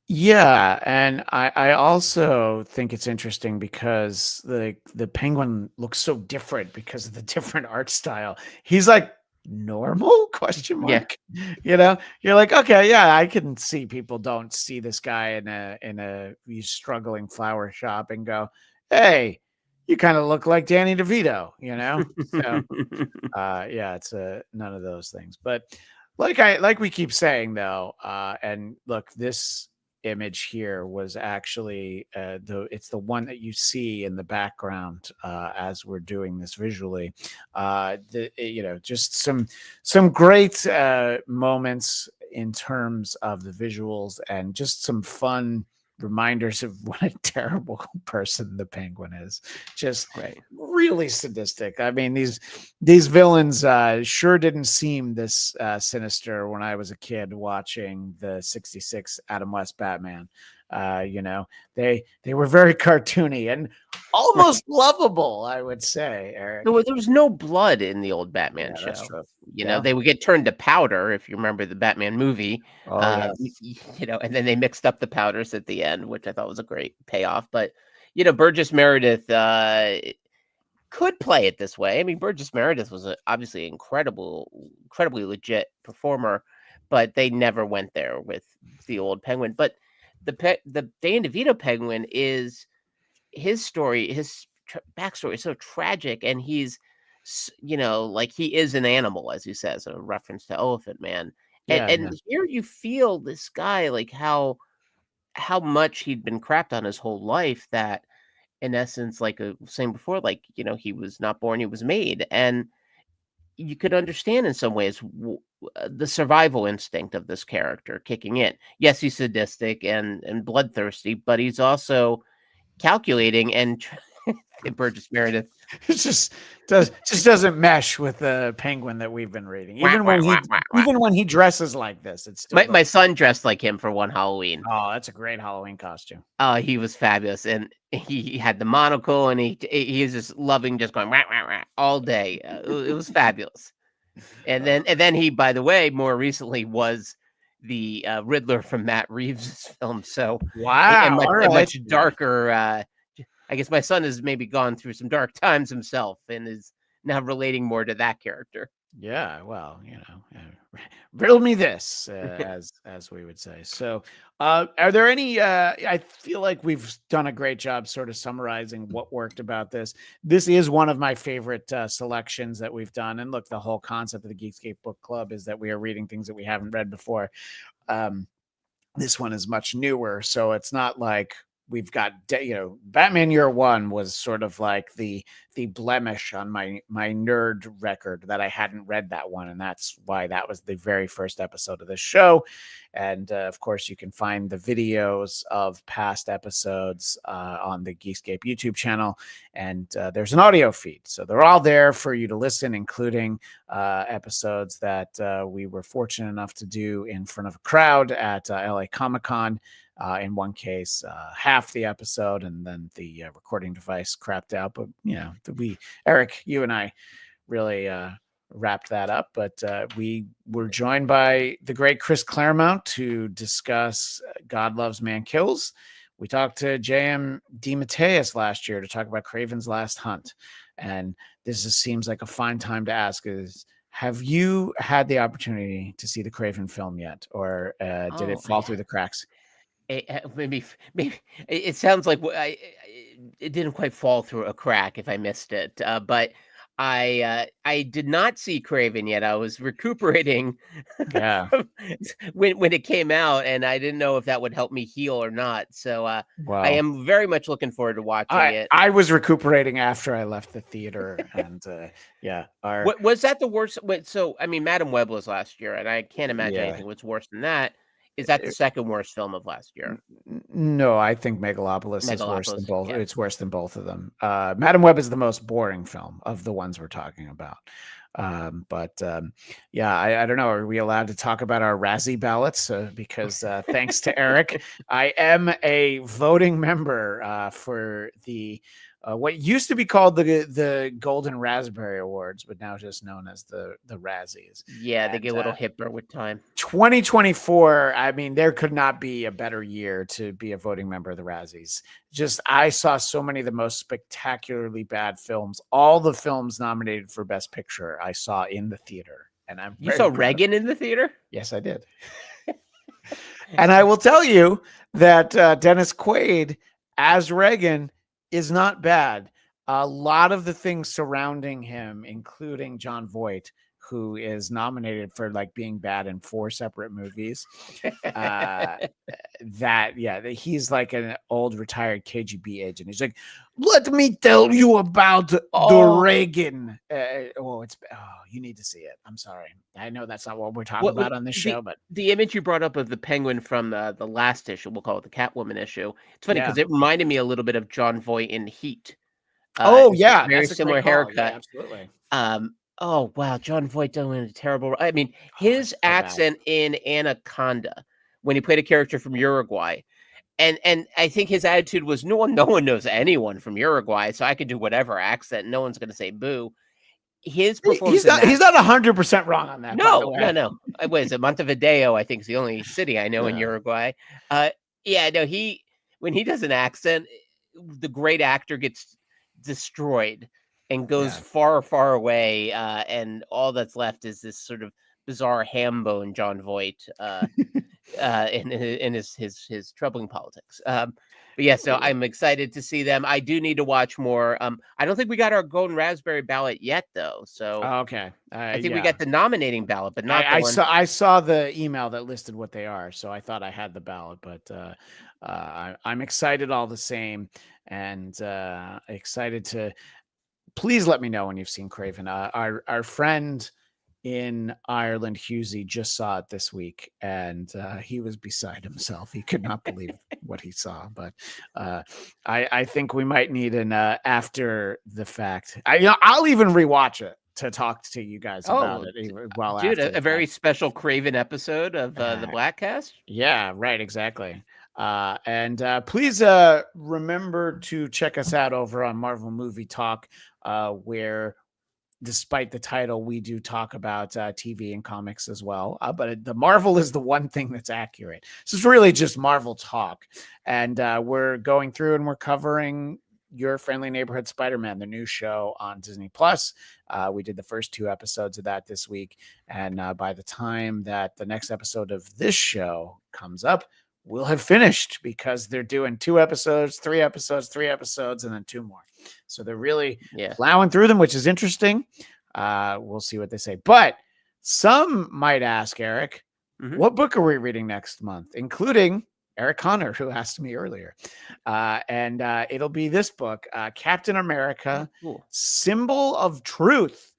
Yeah, and I also think it's interesting because the Penguin looks so different because of the different art style. He's like normal question Yeah. mark. You're like, okay, yeah, I can see people don't see this guy in a struggling flower shop and go, hey, you kind of look like Danny DeVito. So yeah, it's none of those things. But like we keep saying though, and look, this image here was actually it's the one that you see in the background as we're doing this visually. Just some great moments in terms of the visuals and just some fun reminders of what a terrible person the Penguin is. Just Right. really sadistic. I mean, these villains sure didn't seem this sinister when I was a kid watching the 66 Adam West Batman. They were very cartoony and almost lovable, I would say, Eric. There was no blood in the old Batman Yeah, that's show. true. Yeah. They would get turned to powder, if you remember the Batman movie. Oh, yes. And then they mixed up the powders at the end, which I thought was a great payoff. But Burgess Meredith could play it this way. I mean, Burgess Meredith was obviously incredibly legit performer, but they never went there with the old Penguin. But the Danny DeVito Penguin is his story, his backstory is so tragic, and he's like he is an animal, as he says, a reference to Elephant Man. and Yeah, yeah. and here you feel this guy, like how much he'd been crapped on his whole life, that in essence, like saying before, like he was not born, he was made. And you could understand in some ways the survival instinct of this character kicking in. Yes, he's sadistic and bloodthirsty, but he's also calculating and Burgess Meredith. It just doesn't mesh with the Penguin that we've been reading. Even when he dresses like this, it's still My son dressed like him for one Halloween. Oh, that's a great Halloween costume. He was fabulous, and he had the monocle, and he was just loving just going wah, wah, wah, all day. It was fabulous. And then he, by the way, more recently was the Riddler from Matt Reeves' film. So wow, a much darker. I guess my son has maybe gone through some dark times himself and is now relating more to that character. Yeah, well, riddle me this, as we would say. So, are there any? I feel like we've done a great job sort of summarizing what worked about this. This is one of my favorite selections that we've done. And look, the whole concept of the Geekscape Book Club is that we are reading things that we haven't read before. This one is much newer, so it's not like we've got, Batman Year One was sort of like the blemish on my nerd record that I hadn't read that one. And that's why that was the very first episode of the show. And of course, you can find the videos of past episodes on the Geekscape YouTube channel. And there's an audio feed. So they're all there for you to listen, including episodes that we were fortunate enough to do in front of a crowd at LA Comic-Con. In one case, half the episode, and then the recording device crapped out. But Eric, you and I really wrapped that up. But we were joined by the great Chris Claremont to discuss God Loves, Man Kills. We talked to J.M. DeMatteis last year to talk about Craven's Last Hunt. And this seems like a fine time to ask is, have you had the opportunity to see the Craven film yet? Or did it fall through the cracks? Maybe it sounds like it didn't quite fall through a crack if I missed it. But I did not see Craven yet. I was recuperating when it came out, and I didn't know if that would help me heal or not. So I am very much looking forward to watching it. I was recuperating after I left the theater, and was that the worst? So I mean, Madam Web was last year, and I can't imagine anything was worse than that. Is that the second worst film of last year? No, I think Megalopolis is worse than both. Yeah. It's worse than both of them. Madam Web is the most boring film of the ones we're talking about. I don't know. Are we allowed to talk about our Razzie ballots? Because thanks to Eric, I am a voting member for the what used to be called the Golden Raspberry Awards, but now just known as the Razzies. Yeah, they get a little hipper with time. 2024, I mean, there could not be a better year to be a voting member of the Razzies. I saw so many of the most spectacularly bad films. All the films nominated for Best Picture, I saw in the theater. And You saw Reagan in the theater? Yes, I did. And I will tell you that Dennis Quaid as Reagan is not bad. A lot of the things surrounding him, including Jon Voight, who is nominated for being bad in 4 separate movies. He's like an old retired KGB agent. He's like, let me tell you about the Reagan. You need to see it. I'm sorry. I know that's not what we're talking about on this show, but the image you brought up of the Penguin from the last issue, we'll call it the Catwoman issue. It's funny because it reminded me a little bit of Jon Voight in Heat. Very similar haircut. Yeah, absolutely. Oh wow, Jon Voight doing a terrible. I mean, his accent in Anaconda when he played a character from Uruguay, and I think his attitude was no one knows anyone from Uruguay, so I could do whatever accent. No one's going to say boo. His performance. He's not 100% wrong on that. No. What is it? Montevideo, I think, is the only city I know in Uruguay. When he does an accent, the great actor gets destroyed and goes far, far away, and all that's left is this sort of bizarre ham bone Jon Voight in his troubling politics. So I'm excited to see them. I do need to watch more. I don't think we got our Golden Raspberry ballot yet, though. So okay, I think we got the nominating ballot, but not. I saw the email that listed what they are, so I thought I had the ballot, but I'm excited all the same, and excited to please let me know when you've seen Craven. Our friend in Ireland, Husey, just saw it this week, and he was beside himself. He could not believe what he saw. But I think we might need an after the fact. I'll even rewatch it to talk to you guys about it. Dude, After a very special Craven episode of the Blackcast. Yeah, right, exactly. And please remember to check us out over on Marvel Movie Talk, where, despite the title, we do talk about TV and comics as well. But the Marvel is the one thing that's accurate. So it's really just Marvel talk. And we're going through and we're covering Your Friendly Neighborhood Spider-Man, the new show on Disney Plus. We did the first 2 episodes of that this week. And by the time that the next episode of this show comes up, we'll have finished, because they're doing 2 episodes, 3 episodes, 3 episodes, and then 2 more. So they're really plowing through them, which is interesting. We'll see what they say. But some might ask, Eric, what book are we reading next month, including Eric Conner, who asked me earlier. And it'll be this book, Captain America, Symbol of Truth.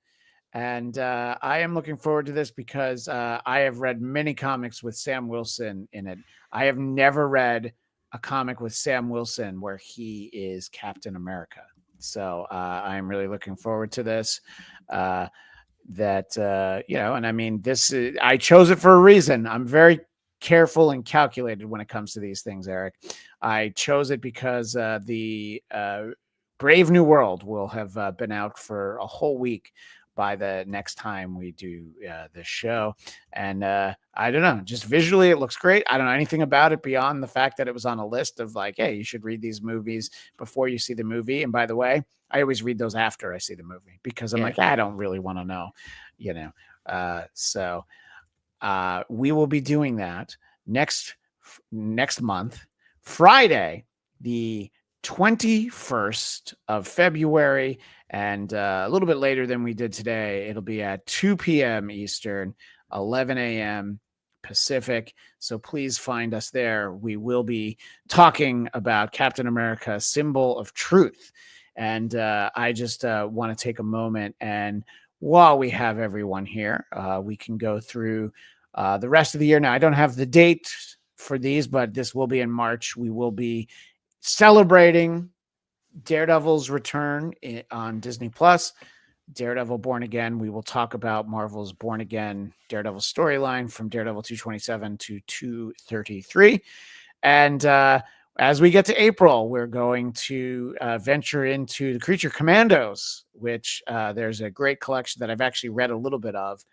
And I am looking forward to this because I have read many comics with Sam Wilson in it. I have never read a comic with Sam Wilson where he is Captain America. So I'm really looking forward to this. And I mean, I chose it for a reason. I'm very careful and calculated when it comes to these things, Eric. I chose it because the Brave New World will have been out for a whole week by the next time we do this show. And I don't know, just visually it looks great. I don't know anything about it beyond the fact that it was on a list of like, hey, you should read these movies before you see the movie. And by the way, I always read those after I see the movie, because I'm like, I don't really want to know, so we will be doing that next month, Friday, the 21st of February, and a little bit later than we did today. It'll be at 2 p.m. Eastern, 11 a.m. Pacific. So please find us there. We will be talking about Captain America, Symbol of Truth. And I just want to take a moment, and while we have everyone here, we can go through the rest of the year. Now, I don't have the date for these, but this will be in March. We will be celebrating Daredevil's return on Disney Plus, Daredevil Born Again. We will talk about Marvel's Born Again Daredevil storyline from Daredevil 227 to 233. And as we get to April, we're going to venture into the Creature Commandos, which there's a great collection that I've actually read a little bit of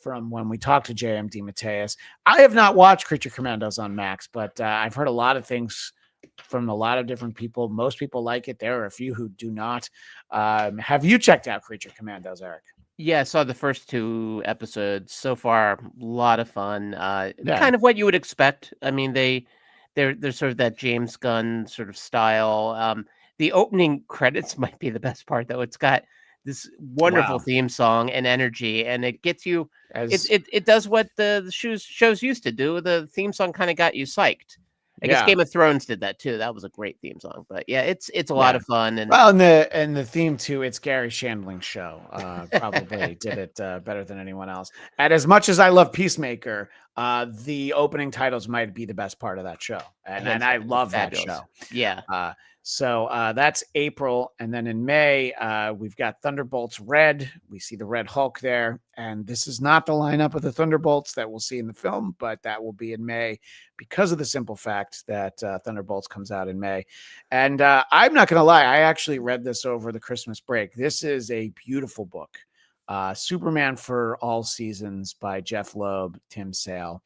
from when we talked to J.M. DeMatteis. I have not watched Creature Commandos on Max, but I've heard a lot of things from a lot of different people. Most people like it. There are a few who do not. Have you checked out Creature Commandos, Eric? Yeah, I saw the first 2 episodes. So far, a lot of fun. Kind of what you would expect. I mean, they're sort of that James Gunn sort of style. The opening credits might be the best part, though. It's got this wonderful theme song and energy, and it gets you. It does what the shows used to do. The theme song kind of got you psyched. I guess Game of Thrones did that too. That was a great theme song. But yeah, it's a lot of fun. And the theme too, it's Gary Shandling's show. Probably did it better than anyone else. And as much as I love Peacemaker, the opening titles might be the best part of that show. And I love that show. Yeah. So that's April. And then in May, we've got Thunderbolts Red. We see the Red Hulk there. And this is not the lineup of the Thunderbolts that we'll see in the film, but that will be in May because of the simple fact that Thunderbolts comes out in May. And I'm not going to lie, I actually read this over the Christmas break. This is a beautiful book. Superman for All Seasons by Jeff Loeb, Tim Sale.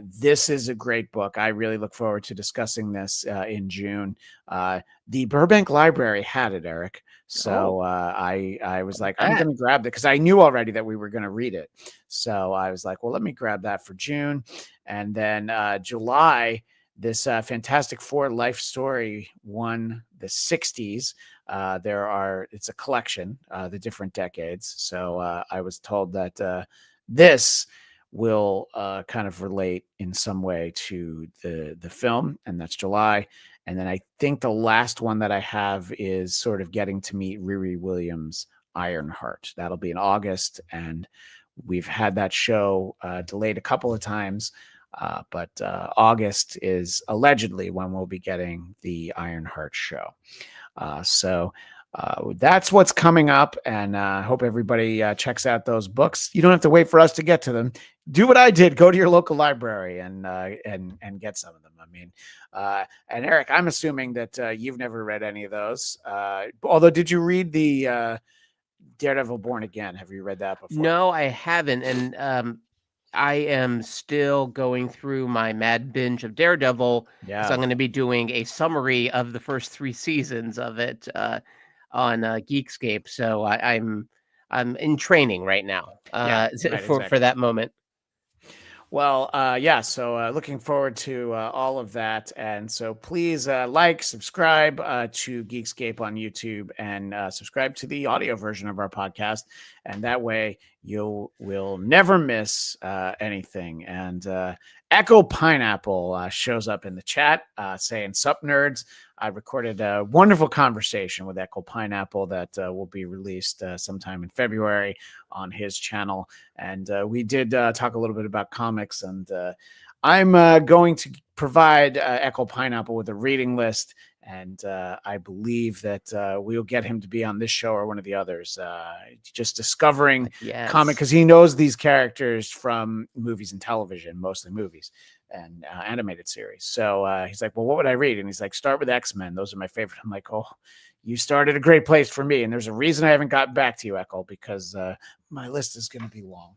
This is a great book. I really look forward to discussing this in June. The Burbank Library had it, Eric. So I was like, I'm going to grab it because I knew already that we were going to read it. So I was like, well, let me grab that for June. And then July, this Fantastic Four life story won the 60s. It's a collection, the different decades. So I was told that this will kind of relate in some way to the film, and that's July. And then I think the last one that I have is sort of getting to meet Riri Williams' Ironheart. That'll be in August, and we've had that show delayed a couple of times, but August is allegedly when we'll be getting the Ironheart show. So that's what's coming up, and I hope everybody checks out those books. You don't have to wait for us to get to them. Do what I did: go to your local library and get some of them. I mean, and Eric, I'm assuming that you've never read any of those. Although, did you read the Daredevil Born Again? Have you read that before? No, I haven't, and I am still going through my mad binge of Daredevil because I'm going to be doing a summary of the first 3 seasons of it on Geekscape. So I'm in training right now for that moment. Well, yeah, so looking forward to all of that. And so please like, subscribe to Geekscape on YouTube, and subscribe to the audio version of our podcast. And that way you will never miss anything. And Echo Pineapple shows up in the chat saying, "Sup, nerds." I recorded a wonderful conversation with Echo Pineapple that will be released sometime in February on his channel. And we did talk a little bit about comics, and I'm going to provide Echo Pineapple with a reading list, and I believe that we'll get him to be on this show or one of the others, just discovering comic, because he knows these characters from movies and television, mostly movies and animated series. So he's like, well, what would I read? And he's like, start with X-Men. Those are my favorite. I'm like, oh, you started a great place for me. And there's a reason I haven't gotten back to you, Echo, because my list is going to be long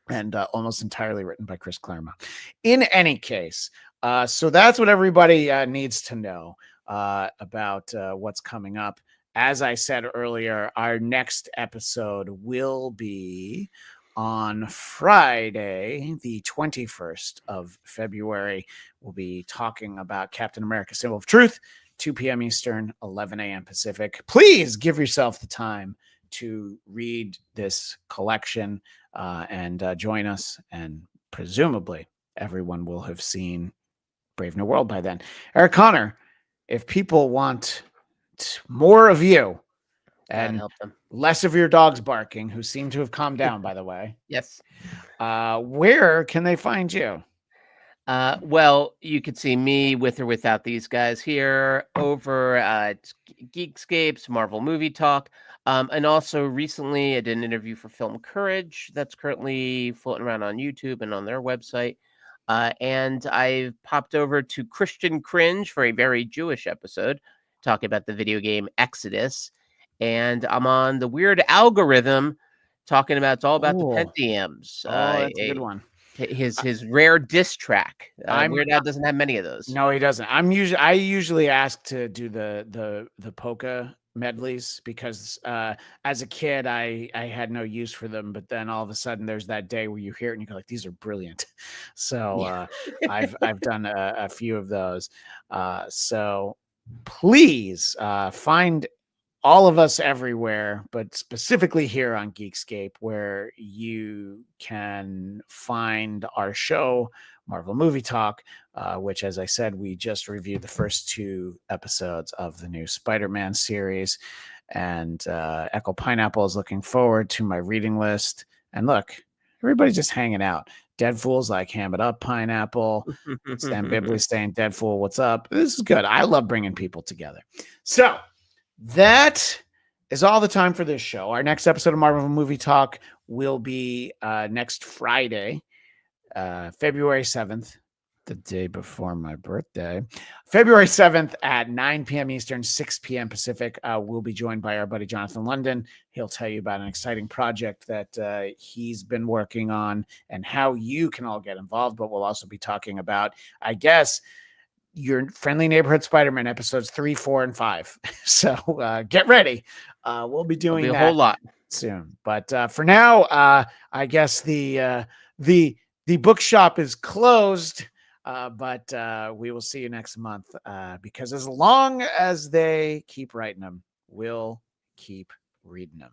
and almost entirely written by Chris Claremont. In any case, so that's what everybody needs to know about what's coming up. As I said earlier, our next episode will be on Friday, the 21st of February. We'll be talking about Captain America: Symbol of Truth, 2 p.m. Eastern, 11 a.m. Pacific. Please give yourself the time to read this collection and join us. And presumably everyone will have seen Brave New World by then. Eric Conner, if people want more of you and less of your dogs barking, who seem to have calmed down, by the way. Yes. Where can they find you? Well, you could see me with or without these guys here over at Geekscape's Marvel Movie Talk. And also recently I did an interview for Film Courage that's currently floating around on YouTube and on their website. And I've popped over to Christian Cringe for a very Jewish episode talking about the video game Exodus. And I'm on the Weird Algorithm talking about, it's all about the Pentiums. That's a good one. His rare diss track. Weird Al doesn't have many of those. No, he doesn't. I usually ask to do the polka medleys because as a kid I had no use for them, but then all of a sudden there's that day where you hear it and you go like, these are brilliant. So I've done a few of those. So please find all of us everywhere, but specifically here on Geekscape, where you can find our show, Marvel Movie Talk, which, as I said, we just reviewed the first 2 episodes of the new Spider-Man series. And Echo Pineapple is looking forward to my reading list. And look, everybody's just hanging out. Deadfool's like, ham it up, Pineapple. Stan Bibley saying, Deadfool, what's up? This is good. I love bringing people together. So that is all the time for this show. Our next episode of Marvel Movie Talk will be next Friday, February 7th, the day before my birthday. February 7th at 9 p.m. Eastern, 6 p.m. Pacific. We'll be joined by our buddy Jonathan London. He'll tell you about an exciting project that he's been working on and how you can all get involved. But we'll also be talking about, I guess, your friendly neighborhood Spider-Man episodes 3, 4, and 5. So get ready. We'll be doing a whole lot soon. But for now, I guess the bookshop is closed. But we will see you next month because as long as they keep writing them, we'll keep reading them.